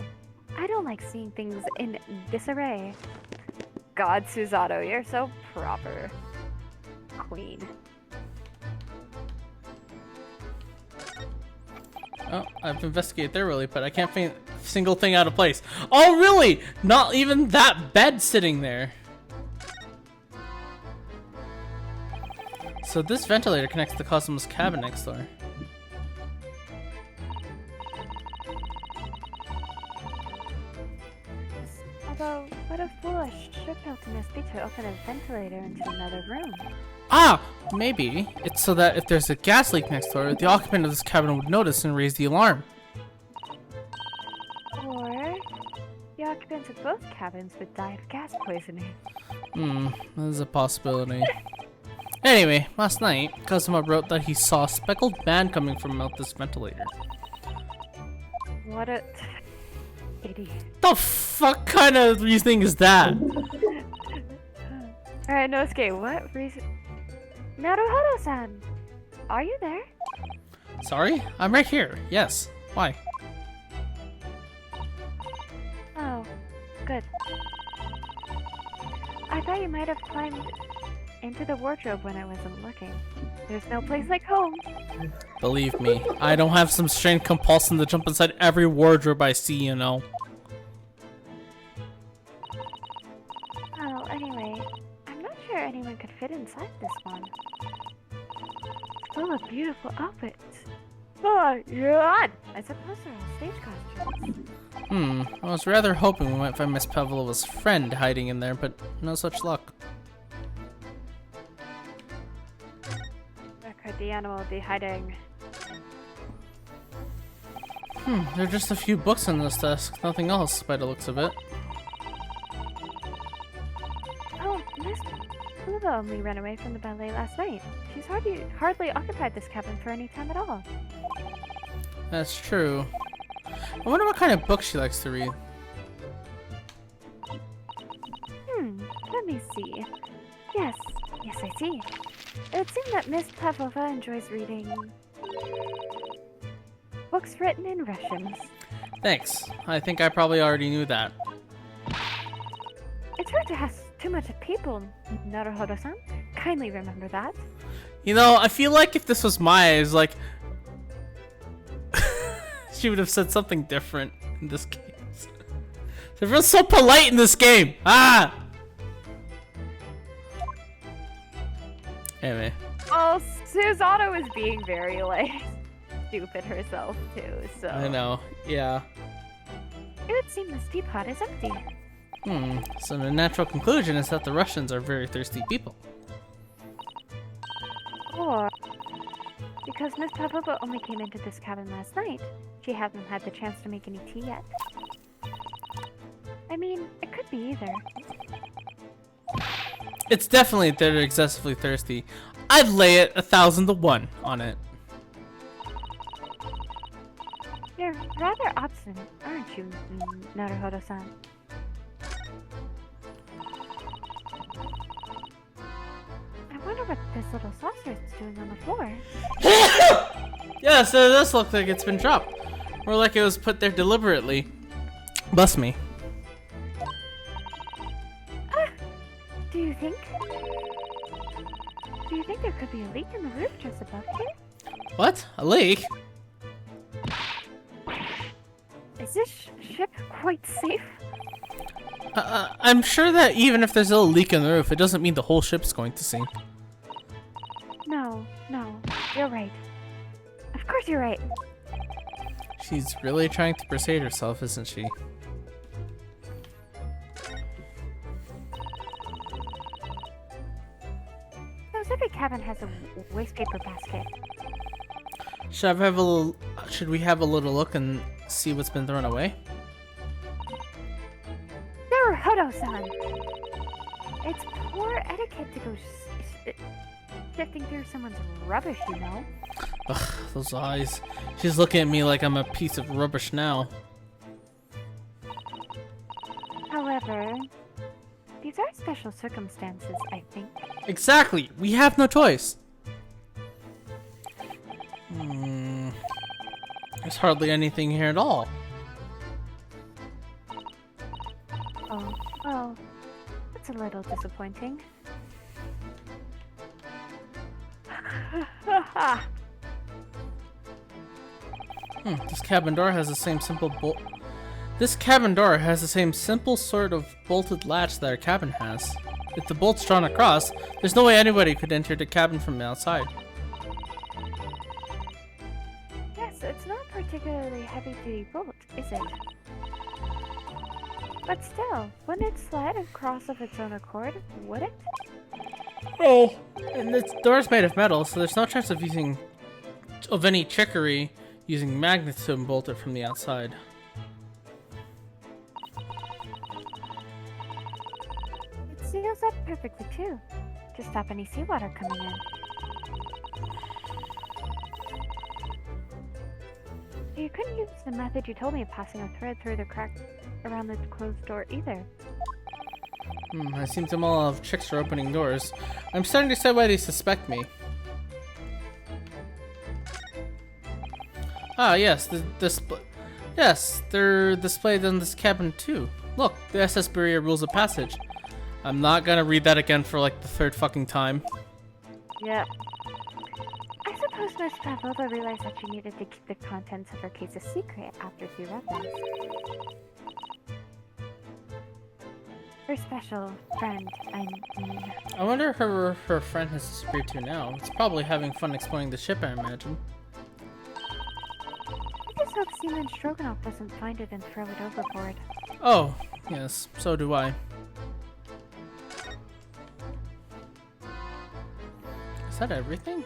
I don't like seeing things in disarray. God, Susato, you're so proper. Queen. Oh, I've investigated thoroughly, but I can't find a single thing out of place. Oh, really? Not even that bed sitting there. So this ventilator connects to Cosmo's cabin next door. Although, what a foolish ship built must be to open a ventilator into another room. Ah, maybe. It's so that if there's a gas leak next door, the occupant of this cabin would notice and raise the alarm. Or, the occupants of both cabins would die of gas poisoning. That is a possibility. Anyway, last night, Cosmo wrote that he saw a speckled man coming from out this ventilator. What a idiot. The fuck kind of reasoning is that? Alright, Nosuke, what reason? Naruhodo-san! Are you there? Sorry? I'm right here. Yes. Why? Oh, good. I thought you might have climbed into the wardrobe when I wasn't looking. There's no place like home. Believe me, I don't have some strange compulsion to jump inside every wardrobe I see, you know. Oh, anyway, I'm not sure anyone could fit inside this one. Full of beautiful outfits. Oh, you're on! I suppose they're all stage costumes. I was rather hoping we might find Miss Pavlova's friend hiding in there, but no such luck. Where could the animal be hiding? There are just a few books on this desk, nothing else by the looks of it. Oh, Miss Pavlova only ran away from the ballet last night. She's hardly occupied this cabin for any time at all. That's true. I wonder what kind of book she likes to read. Let me see. Yes, I see. It would seem that Miss Pavlova enjoys reading books written in Russian. Thanks. I think I probably already knew that. It's hard to ask too much of people, Naruhodo-san. Kindly remember that. You know, I feel like if this was Maya, it's like... she would have said something different in this case. Everyone's so polite in this game! Ah! Anyway. Oh, Susato is being very, like, stupid herself, too, so... I know, yeah. It would seem this teapot is empty. So the natural conclusion is that the Russians are very thirsty people. Or, because Miss Pavlova only came into this cabin last night, she hasn't had the chance to make any tea yet. I mean, it could be either. It's definitely they're excessively thirsty. I'd lay it 1,000 to 1 on it. You're rather obstinate, aren't you, Naruhodo-san? I wonder what this little saucer is doing on the floor. Yes, it does look like it's been dropped. Or like it was put there deliberately. Bust me. Do you think there could be a leak in the roof just above here? What? A leak? Is this ship quite safe? I'm sure that even if there's a little leak in the roof, it doesn't mean the whole ship's going to sink. No, you're right. Of course you're right. She's really trying to persuade herself, isn't she? Suppose every cabin has a waste paper basket. Should we have a little look and see what's been thrown away? Naruhodo-san! It's poor etiquette to go sifting through someone's rubbish, you know? Ugh, those eyes. She's looking at me like I'm a piece of rubbish now. sir. These are special circumstances, I think. Exactly. We have no choice. There's hardly anything here at all. Oh, well, that's a little disappointing. This cabin door has the same simple bolt. This cabin door has the same simple sort of bolted latch that our cabin has. If the bolt's drawn across, there's no way anybody could enter the cabin from the outside. Yes, it's not a particularly heavy-duty bolt, is it? But still, wouldn't it slide across of its own accord, would it? Oh, and this door's made of metal, so there's no chance of any trickery using magnets to unbolt it from the outside. It seals up perfectly too, to stop any seawater coming in. You couldn't use the method you told me of passing a thread through the crack around the closed door either. I seem to know a lot of tricks for opening doors. I'm starting to see why they suspect me. Ah, yes, yes, they're displayed in this cabin too. Look, the SS Barrier rules of passage. I'm not gonna read that again for like the third fucking time. Yep. I suppose Miss Pavlova realized that she needed to keep the contents of her case a secret after she read this. Her special friend, I mean. I wonder where her friend has disappeared to now. It's probably having fun exploring the ship, I imagine. I just hope Seaman Stroganoff doesn't find it and throw it overboard. Oh, yes, so do I. Is that everything?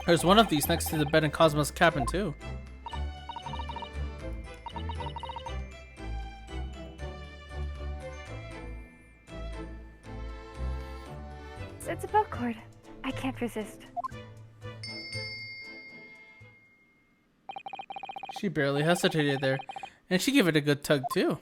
There's one of these next to the bed in Cosmo's cabin, too. It's a belt cord. I can't resist. She barely hesitated there, and she gave it a good tug, too.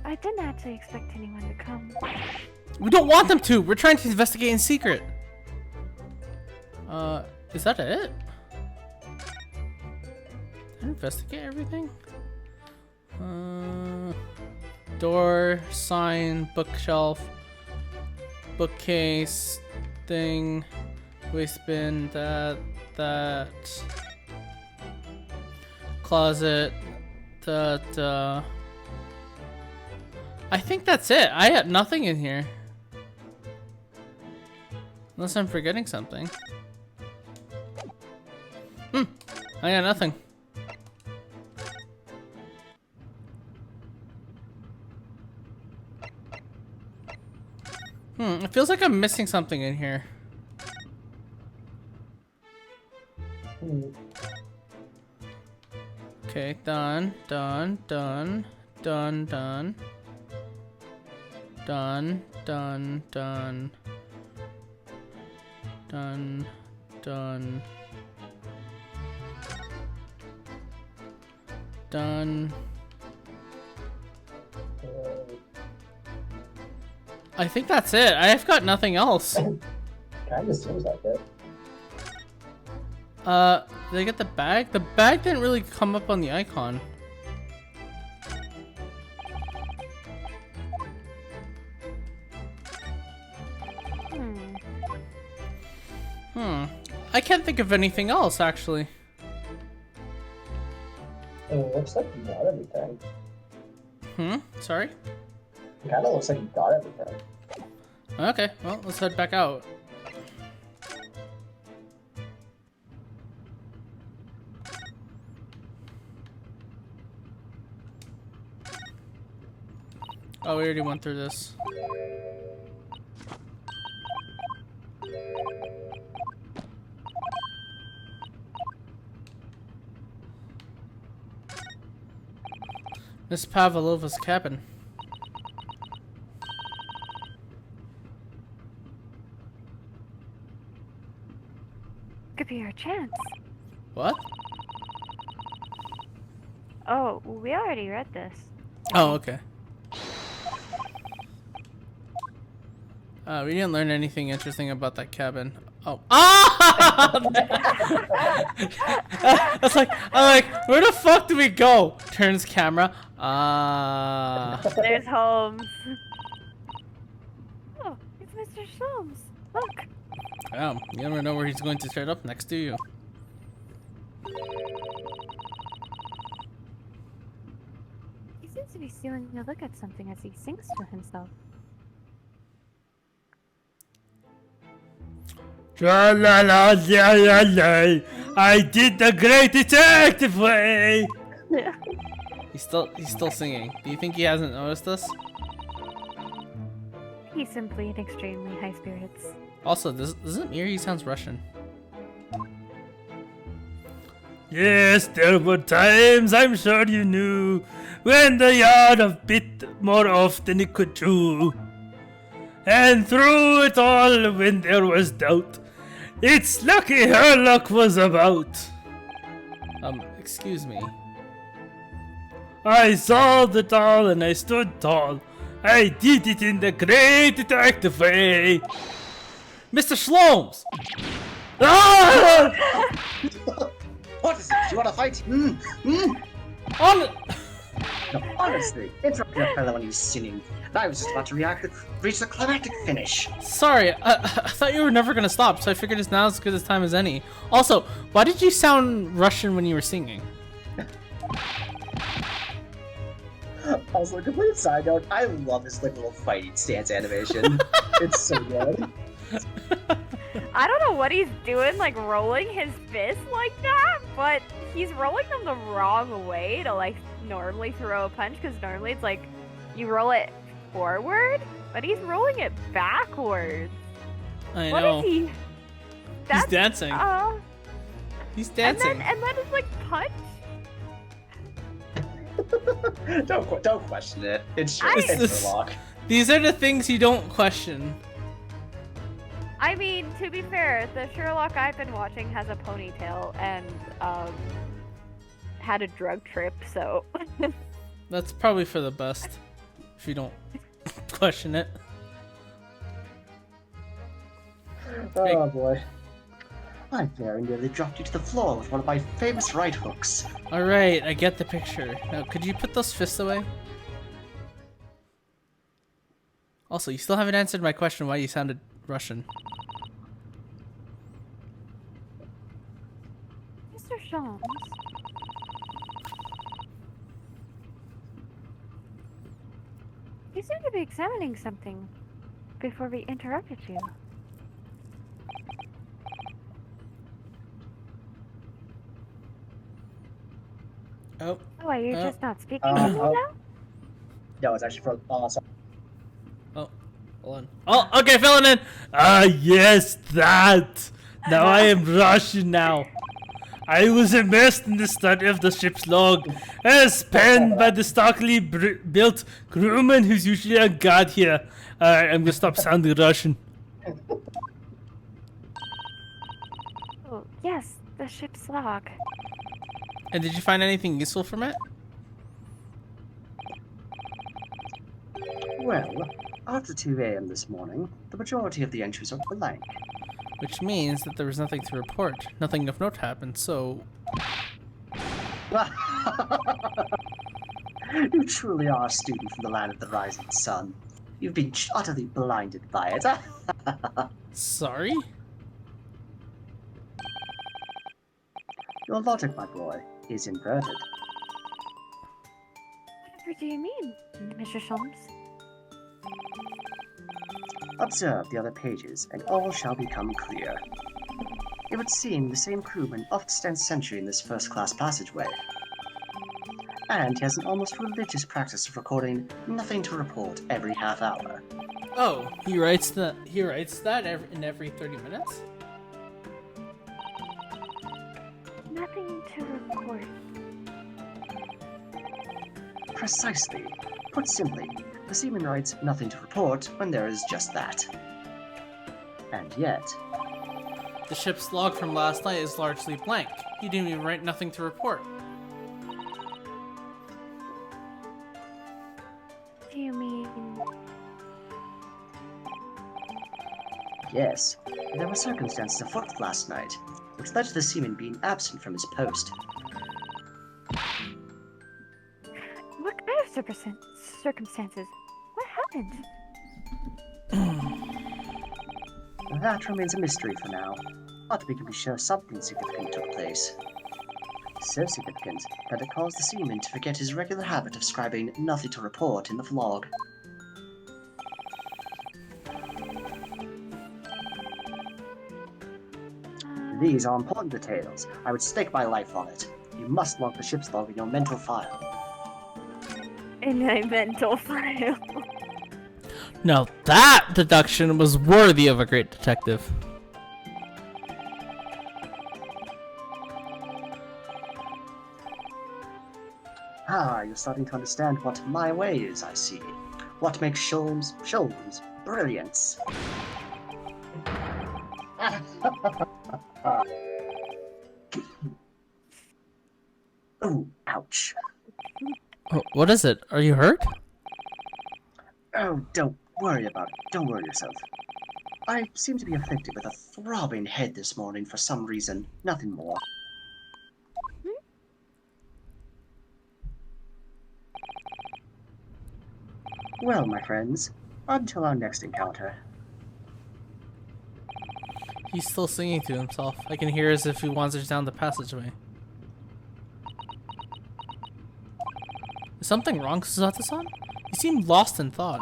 I didn't actually expect anyone to come. We don't want them to! We're trying to investigate in secret! Is that it? Did I investigate everything? Door, sign, bookshelf, bookcase, thing, waste bin, that, closet, that, I think that's it. I had nothing in here. Unless I'm forgetting something. I got nothing. It feels like I'm missing something in here. Okay, done, done, done, done, done. Done, done, done. Done, done. Done. I think that's it. I've got nothing else. Kinda seems like it. Did I get the bag? The bag didn't really come up on the icon. I can't think of anything else, actually. It looks like you got everything. Sorry? It kinda looks like you got everything. Okay, well, let's head back out. Oh, we already went through this. Miss Pavlova's cabin. be our chance. What? Oh, we already read this. Oh, okay. We didn't learn anything interesting about that cabin. Oh. Ah! I'm like, where the fuck do we go? Turns camera. There's Holmes. Oh, it's Mr. Sholmes. Look. Yeah, you never know where he's going to turn up next to you. He seems to be stealing a look at something as he sings to himself. Tra la la la la la. I did the great detective way. He's still singing. Do you think he hasn't noticed us? He's simply in extremely high spirits. Also, doesn't hear he sounds Russian. Yes, there were times, I'm sure you knew, when the yard of bit more off than it could chew. And through it all, when there was doubt, it's lucky her luck was about. Excuse me. I saw the doll and I stood tall. I did it in the great detective way. Mr. Shlomes! Ah! What is it? Do you want to fight? On. No, honestly, interrupt your fellow when he's singing. I was just about to reach the climactic finish. Sorry, I thought you were never gonna stop, so I figured it's now as good as time as any. Also, why did you sound Russian when you were singing? Also, complete side note, I love this like little fighting stance animation. It's so good. I don't know what he's doing, like rolling his fist like that, but he's rolling them the wrong way to like normally throw a punch, because normally it's like you roll it forward, but he's rolling it backwards. I What know. is he? He's dancing. He's dancing. And then it's like punch. Don't question it. It's I- just Sherlock. These are the things you don't question. I mean, to be fair, the Sherlock I've been watching has a ponytail and had a drug trip, so That's probably for the best. If you don't question it. Oh boy. I very nearly dropped you to the floor with one of my famous right hooks. Alright, I get the picture. Now, could you put those fists away? Also, you still haven't answered my question why you sounded Russian. Mr. Sholmes. You seem to be examining something before we interrupted you. Oh, Oh, are you Oh. just not speaking to me oh. now? No, it's actually for sorry. hold on. Oh, okay, filling in! Ah, yes, that. Now I am Russian now. I was immersed in the study of the ship's log, as penned by the stockily built crewman who's usually a god here. Alright, I'm gonna stop sounding Russian. Oh, yes, the ship's log. And did you find anything useful from it? Well, after 2 a.m. this morning, the majority of the entries are blank. Which means that there was nothing to report. Nothing of note happened, so... You truly are a student from the land of the rising sun. You've been utterly blinded by it. Sorry? Your logic, my boy, is inverted. Whatever do you mean, Mr. Sholmes? Observe the other pages, and all shall become clear. It would seem the same crewman oft stands sentry in this first-class passageway. And he has an almost religious practice of recording nothing to report every half hour. Oh, he writes that in every 30 minutes? Nothing to report. Precisely. Put simply, the seaman writes nothing to report when there is just that. And yet, The ship's log from last night is largely blank. He didn't even write nothing to report. Do you mean... Yes, there were circumstances afoot last night, which led to the seaman being absent from his post. What kind of circumstances? What happened? That remains a mystery for now, but we can be sure something significant took place. So significant that it caused the seaman to forget his regular habit of scribing nothing to report in the log. These are important details. I would stake my life on it. You must log the ship's log in your mental file. In my mental file. Now that deduction was worthy of a great detective. Ah, you're starting to understand what my way is, I see. What makes Sholmes brilliance. Ooh, ouch. Oh, what is it? Are you hurt? Oh, don't worry about it. Don't worry yourself. I seem to be afflicted with a throbbing head this morning for some reason. Nothing more. Well, my friends, until our next encounter. He's still singing to himself. I can hear as if he wanders down the passageway. Is something wrong, Susato-san? You seem lost in thought.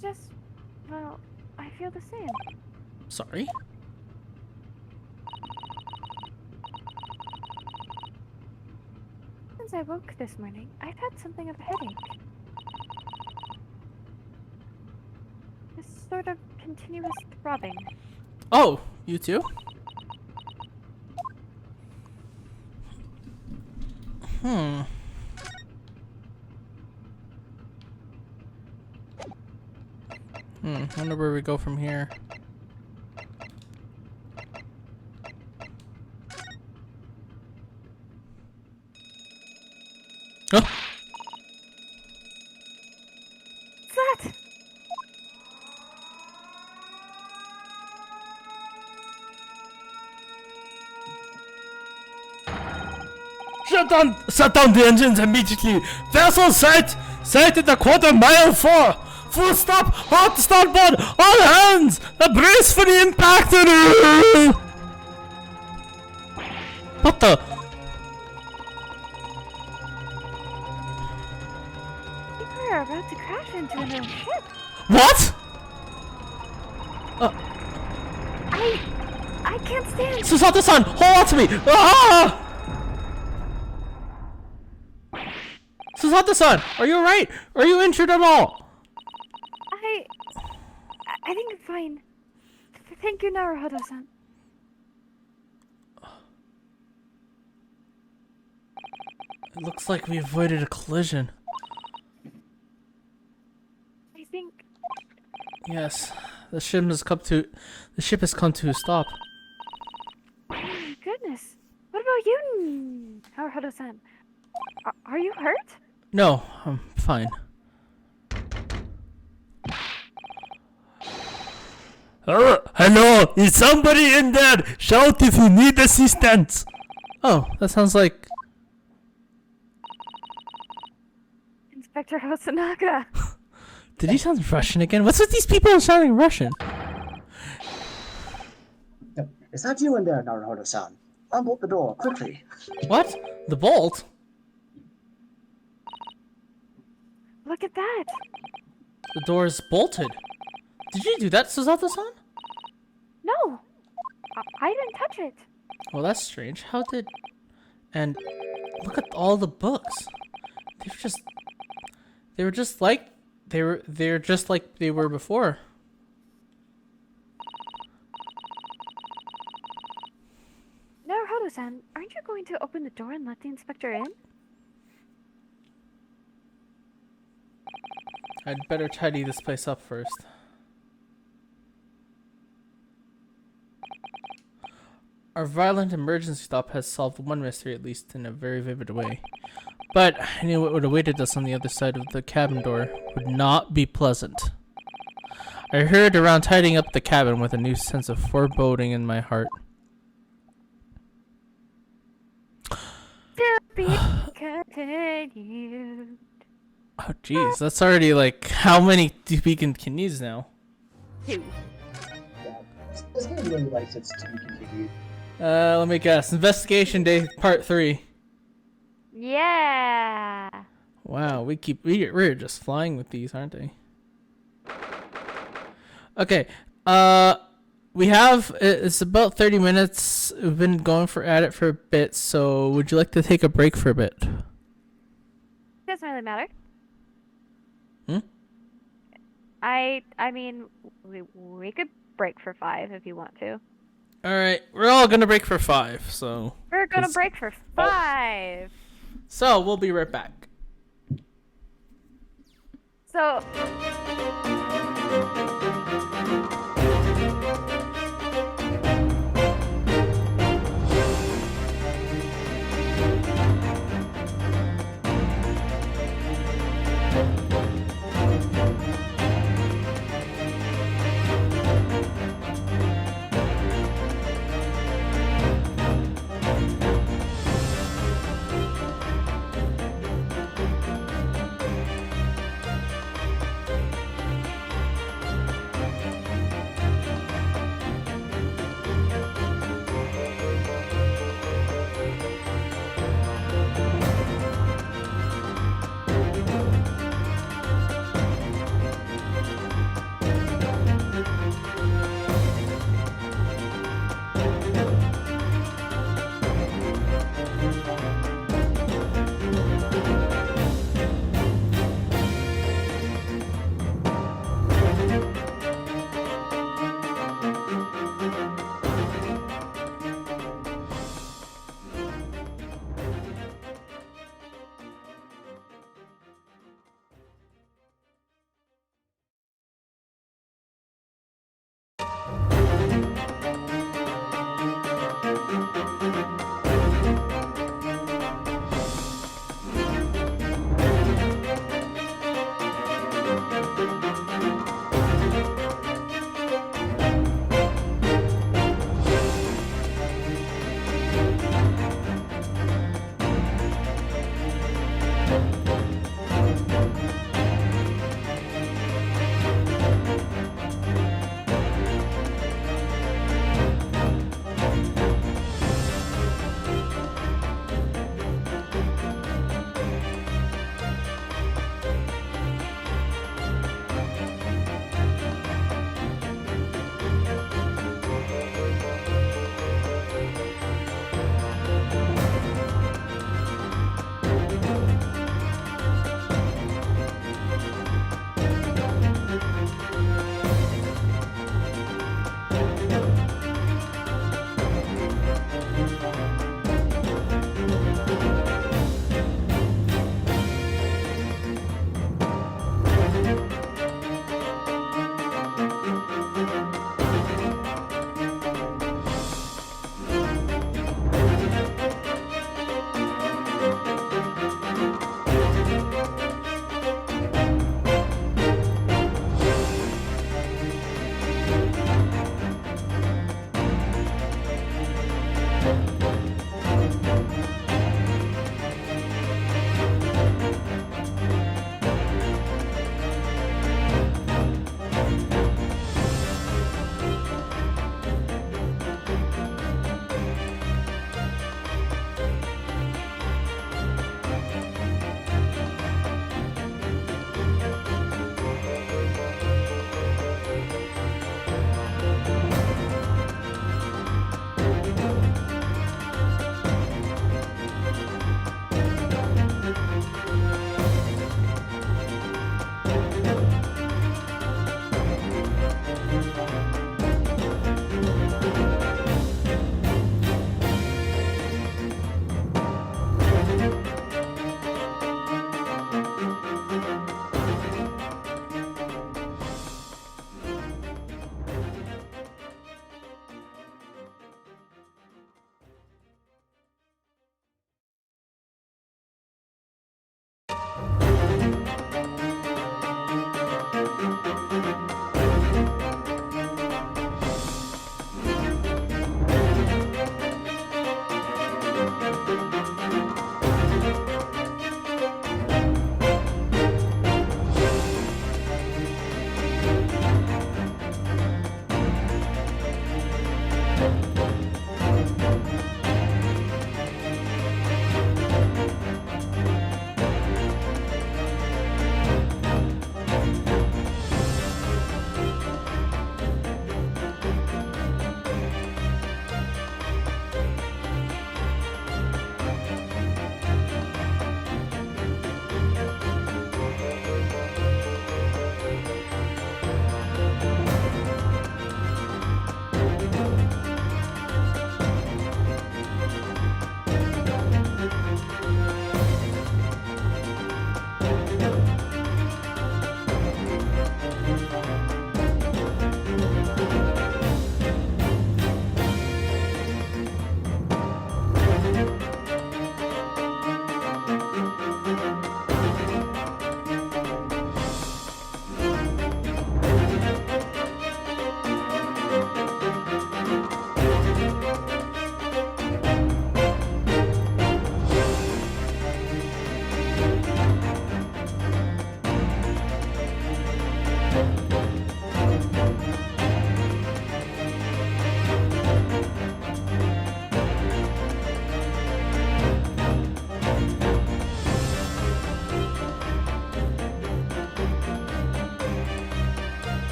Just, well, I feel the same. Sorry? Since I woke this morning, I've had something of a headache. This sort of continuous throbbing. Oh, you too? Wonder where we go from here. Oh! What's that? Shut down the engines immediately. Vessel sighted a quarter-mile for. Full stop. Hot starboard. All hands. Brace for the impact. What the? People are about to crash into another ship. What? I can't stand. Susato-san, hold on to me! Ah! Susato-san, are you alright? Are you injured at all? I think I'm fine. Thank you, Naruhodo-san. It looks like we avoided a collision. I think Yes, the ship has come to a stop. oh my goodness. What about you, Naruhodo-san? Are you hurt? No, I'm fine. Hello, is somebody in there? Shout if you need assistance. Oh, that sounds like... Inspector Hosonaga. Did he sound Russian again? What's with these people sounding Russian? Is that you in there, Naruhodo-san? Unbolt the door, quickly. What? The bolt? Look at that. The door is bolted. Did you do that, Susato-san? No. I didn't touch it. Well, that's strange. How did... And look at all the books. They're just like they were before. Naruhodo-san, aren't you going to open the door and let the inspector in? I'd better tidy this place up first. Our violent emergency stop has solved one mystery, at least in a very vivid way. But I knew what would have awaited us on the other side of the cabin door would not be pleasant. I hurried around tidying up the cabin with a new sense of foreboding in my heart. To be continued. Oh jeez, that's already like how many to be continues now? 2. Yeah. This game really likes its to be continued. Let me guess. Investigation Day Part 3. Yeah. Wow, we're just flying with these, aren't they? Okay. We have it's about 30 minutes. We've been going at it for a bit. So, would you like to take a break for a bit? Doesn't really matter. Hmm? I mean, we could break for 5 if you want to. All right, we're all gonna break for 5. So. We're gonna 'cause- break for 5. So we'll be right back. So.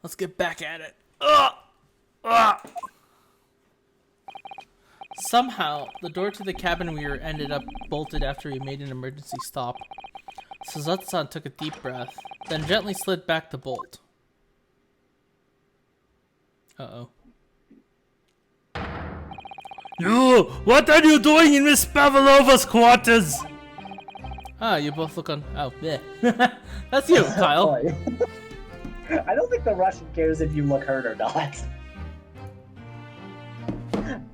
Let's get back at it. Ugh! Ugh! Somehow, the door to the cabin we were ended up bolted after we made an emergency stop. Suzuki-san took a deep breath, then gently slid back the bolt. Uh-oh. You! What are you doing in Miss Pavlova's quarters? Ah, you both look on. Oh, bleh. That's you, Kyle. Boy. I don't think the Russian cares if you look hurt or not.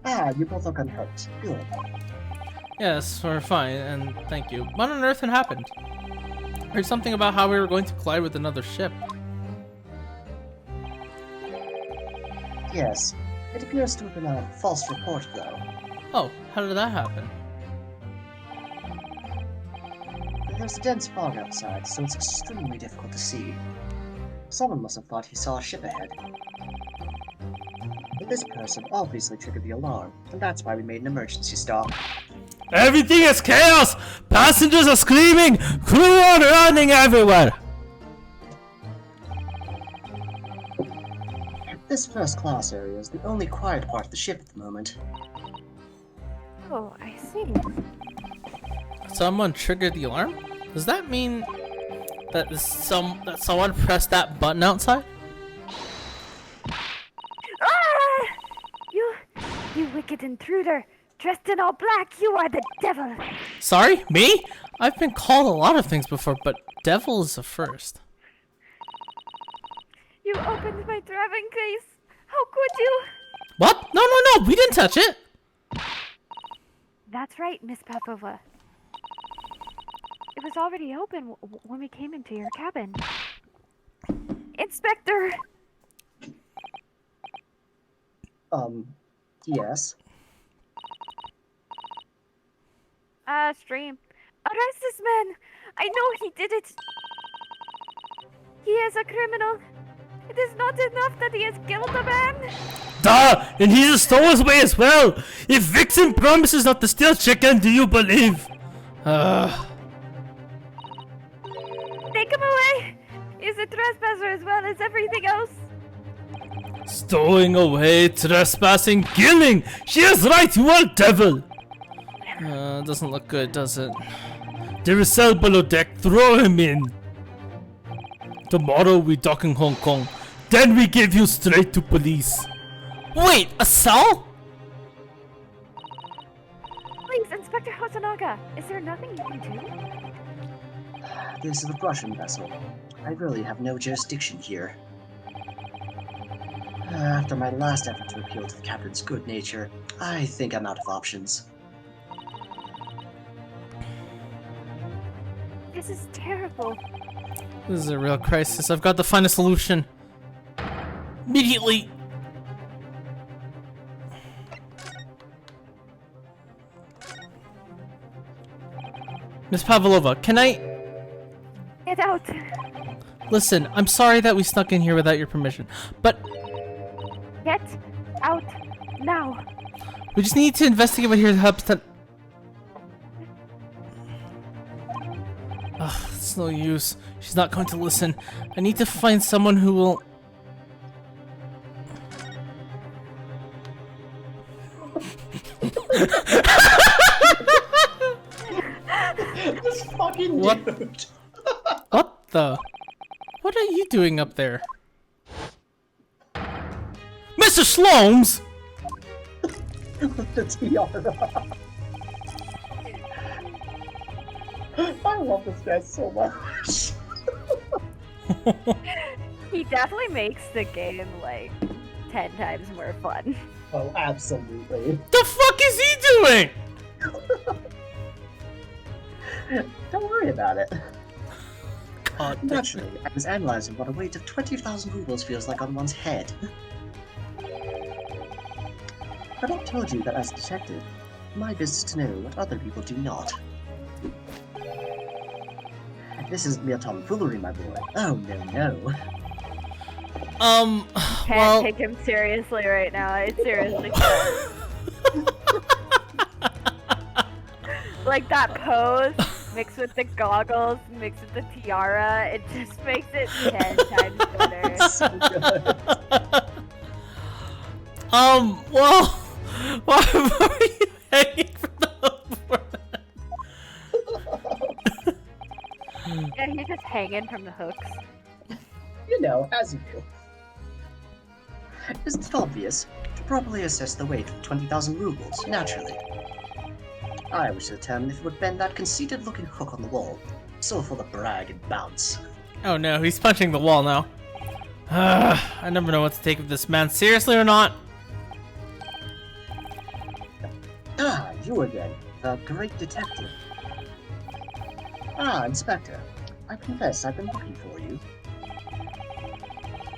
Ah, you both look unhurt. Good. Yes, we're fine, and thank you. What on earth had happened? Heard something about how we were going to collide with another ship. Yes. It appears to have been a false report, though. Oh, how did that happen? There's a dense fog outside, so it's extremely difficult to see. Someone must have thought he saw a ship ahead. This person obviously triggered the alarm, and that's why we made an emergency stop. Everything is chaos! Passengers are screaming! Crew are running everywhere! This first class area is the only quiet part of the ship at the moment. Oh, I see. Someone triggered the alarm? Does that mean that someone pressed that button outside? Ah! You wicked intruder! Dressed in all black, you are the devil! Sorry, me? I've been called a lot of things before, but devil is the first. You opened my driving case! How could you? What? No, we didn't touch it! That's right, Miss Pavlova. It was already open when we came into your cabin. Inspector! Yes. Stream. Arrest this man! I know he did it! He is a criminal! It is not enough that he has killed a man! Duh! And he's a stowaway as well! If Vixen promises not to steal chicken, do you believe? Take him away! He's a trespasser as well as everything else! Stowing away, trespassing, killing! She is right, you are devil! Doesn't look good, does it? There is cell below deck, throw him in! Tomorrow we dock in Hong Kong, then we give you straight to police. Wait, a cell? Please, Inspector Hosonaga, is there nothing you can do? This is a Russian vessel. I really have no jurisdiction here. After my last effort to appeal to the captain's good nature, I think I'm out of options. This is terrible. This is a real crisis. I've got to find a solution. Immediately. Miss Pavlova, can I... Get out! Listen, I'm sorry that we snuck in here without your permission, but Get out now! we just need to investigate what here helps to... Ugh, it's no use. She's not going to listen. I need to find someone who will... This fucking What? dude. What the? What are you doing up there? Mr. Slomes! With the tiara. I love this guy so much. He definitely makes the game like 10 times more fun. Oh, absolutely. The fuck is he doing? Don't worry about it. God, Naturally, I was analyzing what a weight of 20,000 rubles feels like on one's head. But I've told you that as a detective, my business to know what other people do not. This isn't mere tomfoolery, my boy. Oh, no. Can't well... take him seriously right now. I seriously can't. Like that pose mixed with the goggles, mixed with the tiara, it just makes it 10 times better. So good. Well, why were you hanging from the hook for that? Yeah, he's just hanging from the hooks. You know, as you do. Isn't it obvious? To properly assess the weight of 20,000 rubles, naturally. I wish to determine if it would bend that conceited-looking hook on the wall, so full of brag and bounce. Oh no, he's punching the wall now. I never know what to take of this man, seriously or not. Ah, you again, the great detective. Ah, Inspector. I confess I've been looking for you.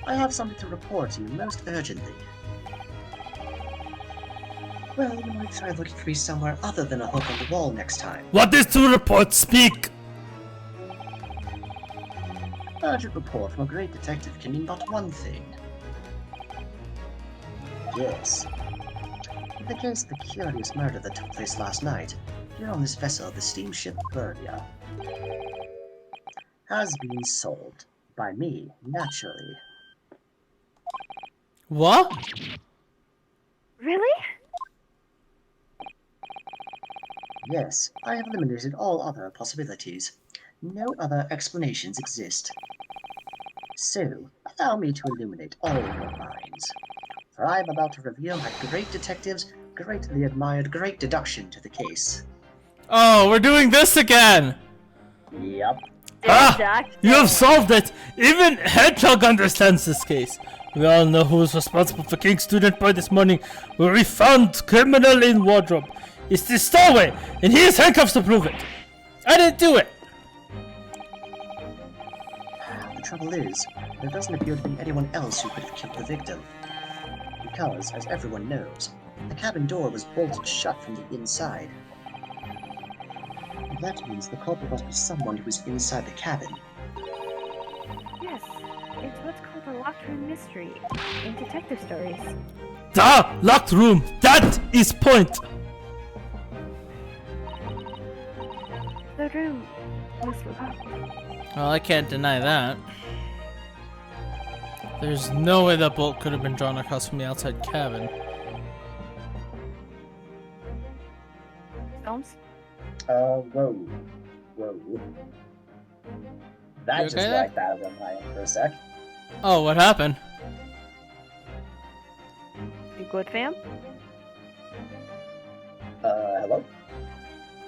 I have something to report to you most urgently. Well, you might try looking for me somewhere other than a hook on the wall next time. What is to report? Speak! Urgent report from a great detective can mean but one thing. Yes. In the case of the curious murder that took place last night, here on this vessel, the steamship Burnia, has been solved. By me, naturally. What? Really? Yes, I have eliminated all other possibilities. No other explanations exist. So, allow me to illuminate all your minds. For I am about to reveal my great detective's greatly admired great deduction to the case. Oh, we're doing this again! Yep. Ah! You have solved it! Even Hedgehog understands this case. We all know who was responsible for King's student boy this morning, where we found criminal in wardrobe. It's the stowaway, and he has handcuffs to prove it. I didn't do it. The trouble is, there doesn't appear to be anyone else who could have killed the victim. Because, as everyone knows, the cabin door was bolted shut from the inside. That means the culprit must be someone who was inside the cabin. Yes, it's what's called a locked room mystery in detective stories. Da! Locked room! That is point! The room was locked. Well, I can't deny that. There's no way that bolt could have been drawn across from the outside cabin. Films? Whoa. That You just okay there? like that on my end for a sec. Oh, what happened? You good, fam? Hello?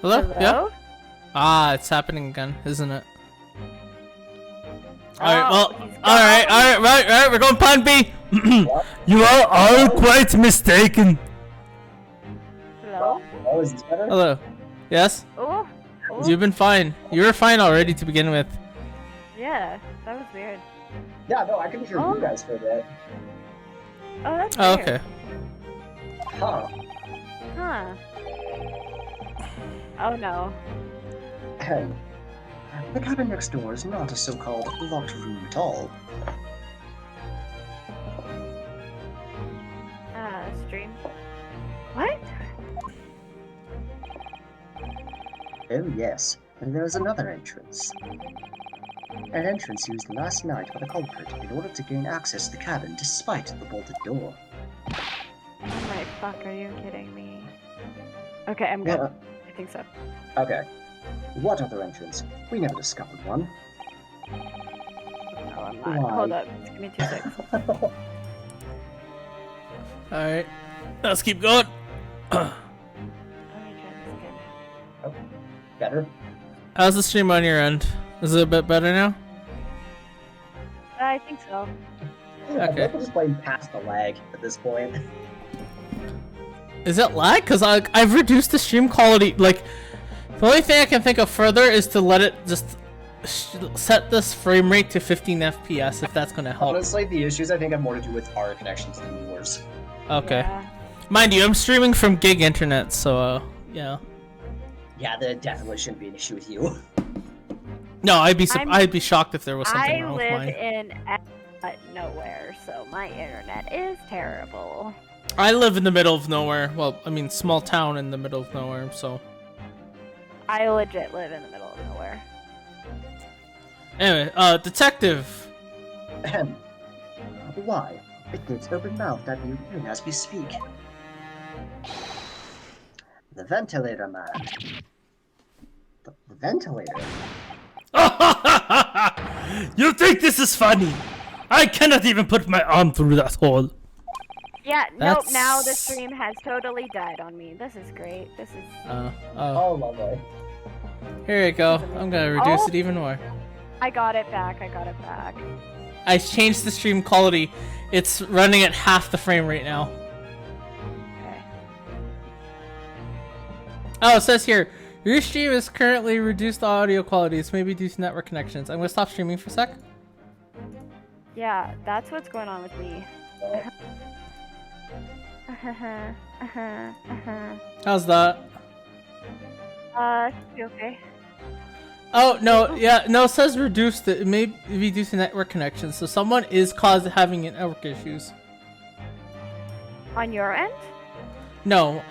Hello? Yeah? Ah, it's happening again, isn't it? Alright, well, he's gone. alright, we're going plan B! What? You are all quite mistaken. Hello? Oh, is this better? Hello. Yes? Oh, You've been fine. You were fine already to begin with. yeah, that was weird. Yeah, no, I couldn't hear Oh. you guys for a bit. Oh, that's Oh, weird. okay. Huh. Huh. Oh no. Ahem. The cabin next door is not a so-called locked room at all. Stream. What? Oh yes, and there is another entrance. An entrance used last night by the culprit in order to gain access to the cabin despite the bolted door. Oh my fuck, are you kidding me? Okay, I'm good. I think so. Okay. What other entrance? We never discovered one. No, I'm not. Why? Hold up. Just give me 2 seconds. Alright. Let's keep going. Let me try this again. Better? How's the stream on your end? Is it a bit better now? I think so. I Okay. think we're just playing past the lag at this point. Is it lag? Cause I've reduced the stream quality. Like, the only thing I can think of further is to let it just set this frame rate to 15 FPS if that's gonna help. Honestly, the issues I think have more to do with our connections than yours. Okay. Yeah. Mind you, I'm streaming from gig internet, so yeah. Yeah, that definitely shouldn't be an issue with you. No, I'd be I'm- I'd be shocked if there was something I wrong with live mine. in nowhere, so my internet is terrible. I live in the middle of nowhere. Well, I mean, small town in the middle of nowhere, so. I legit live in the middle of nowhere. Anyway, detective. Ahem. Why? It gets open-mouthed at you even as we speak. The ventilator man. The ventilator? You think this is funny? I cannot even put my arm through that hole. Yeah, nope, That's- now the stream has totally died on me. This is great. This is... Oh, Oh, lovely. here you go. I'm gonna reduce Oh. it even more. I got it back, I got it back. I changed the stream quality. It's running at half the frame rate now. Okay. Oh, it says here, your stream is currently reduced audio quality. It's maybe due to network connections. I'm gonna stop streaming for a sec. Yeah, that's what's going on with me. How's that? Should be okay. Oh, no, yeah, no, it says reduced. It may be due to network connections. So someone is having network issues. On your end? No,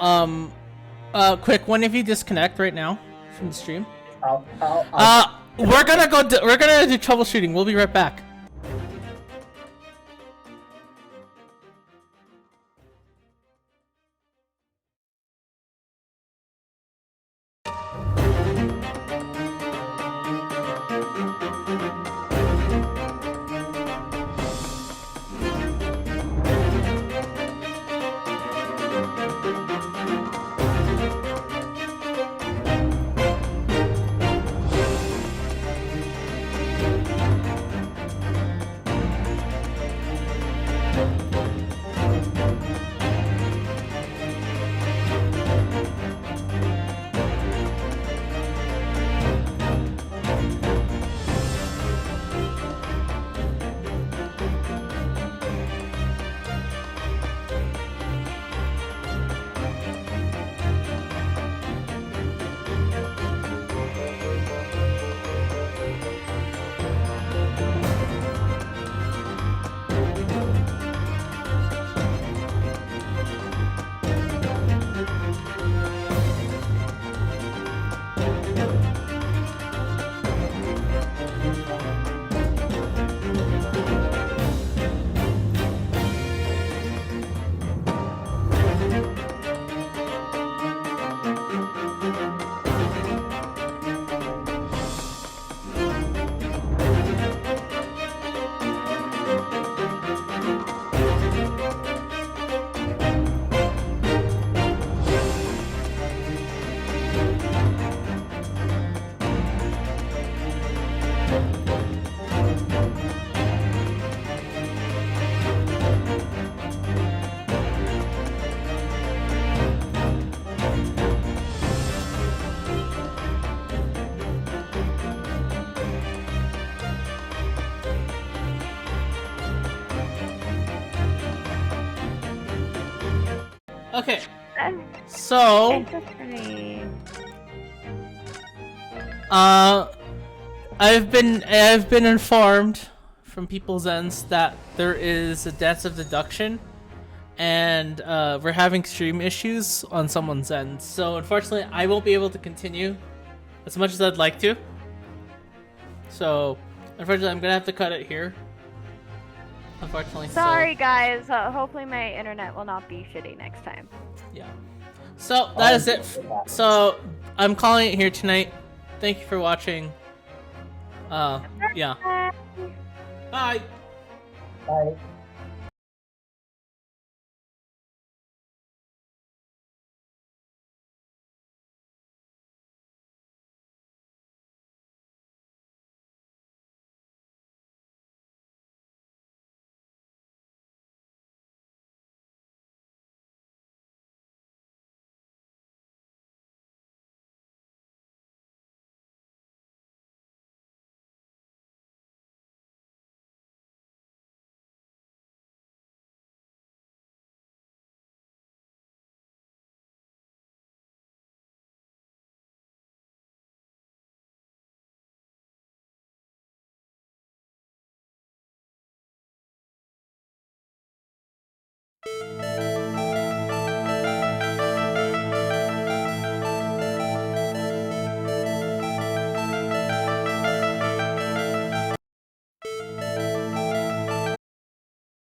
quick, one of you disconnect right now from the stream. We're gonna we're gonna do troubleshooting. We'll be right back. Okay, so Interesting. I've been informed from people's ends that there is a dance of deduction, and we're having stream issues on someone's end. So unfortunately, I won't be able to continue as much as I'd like to. So unfortunately, I'm gonna have to cut it here. Unfortunately, Sorry, guys. Hopefully my internet will not be shitty next time. Yeah. So that is it. So I'm calling it here tonight. Thank you for watching. Yeah. Bye. Bye.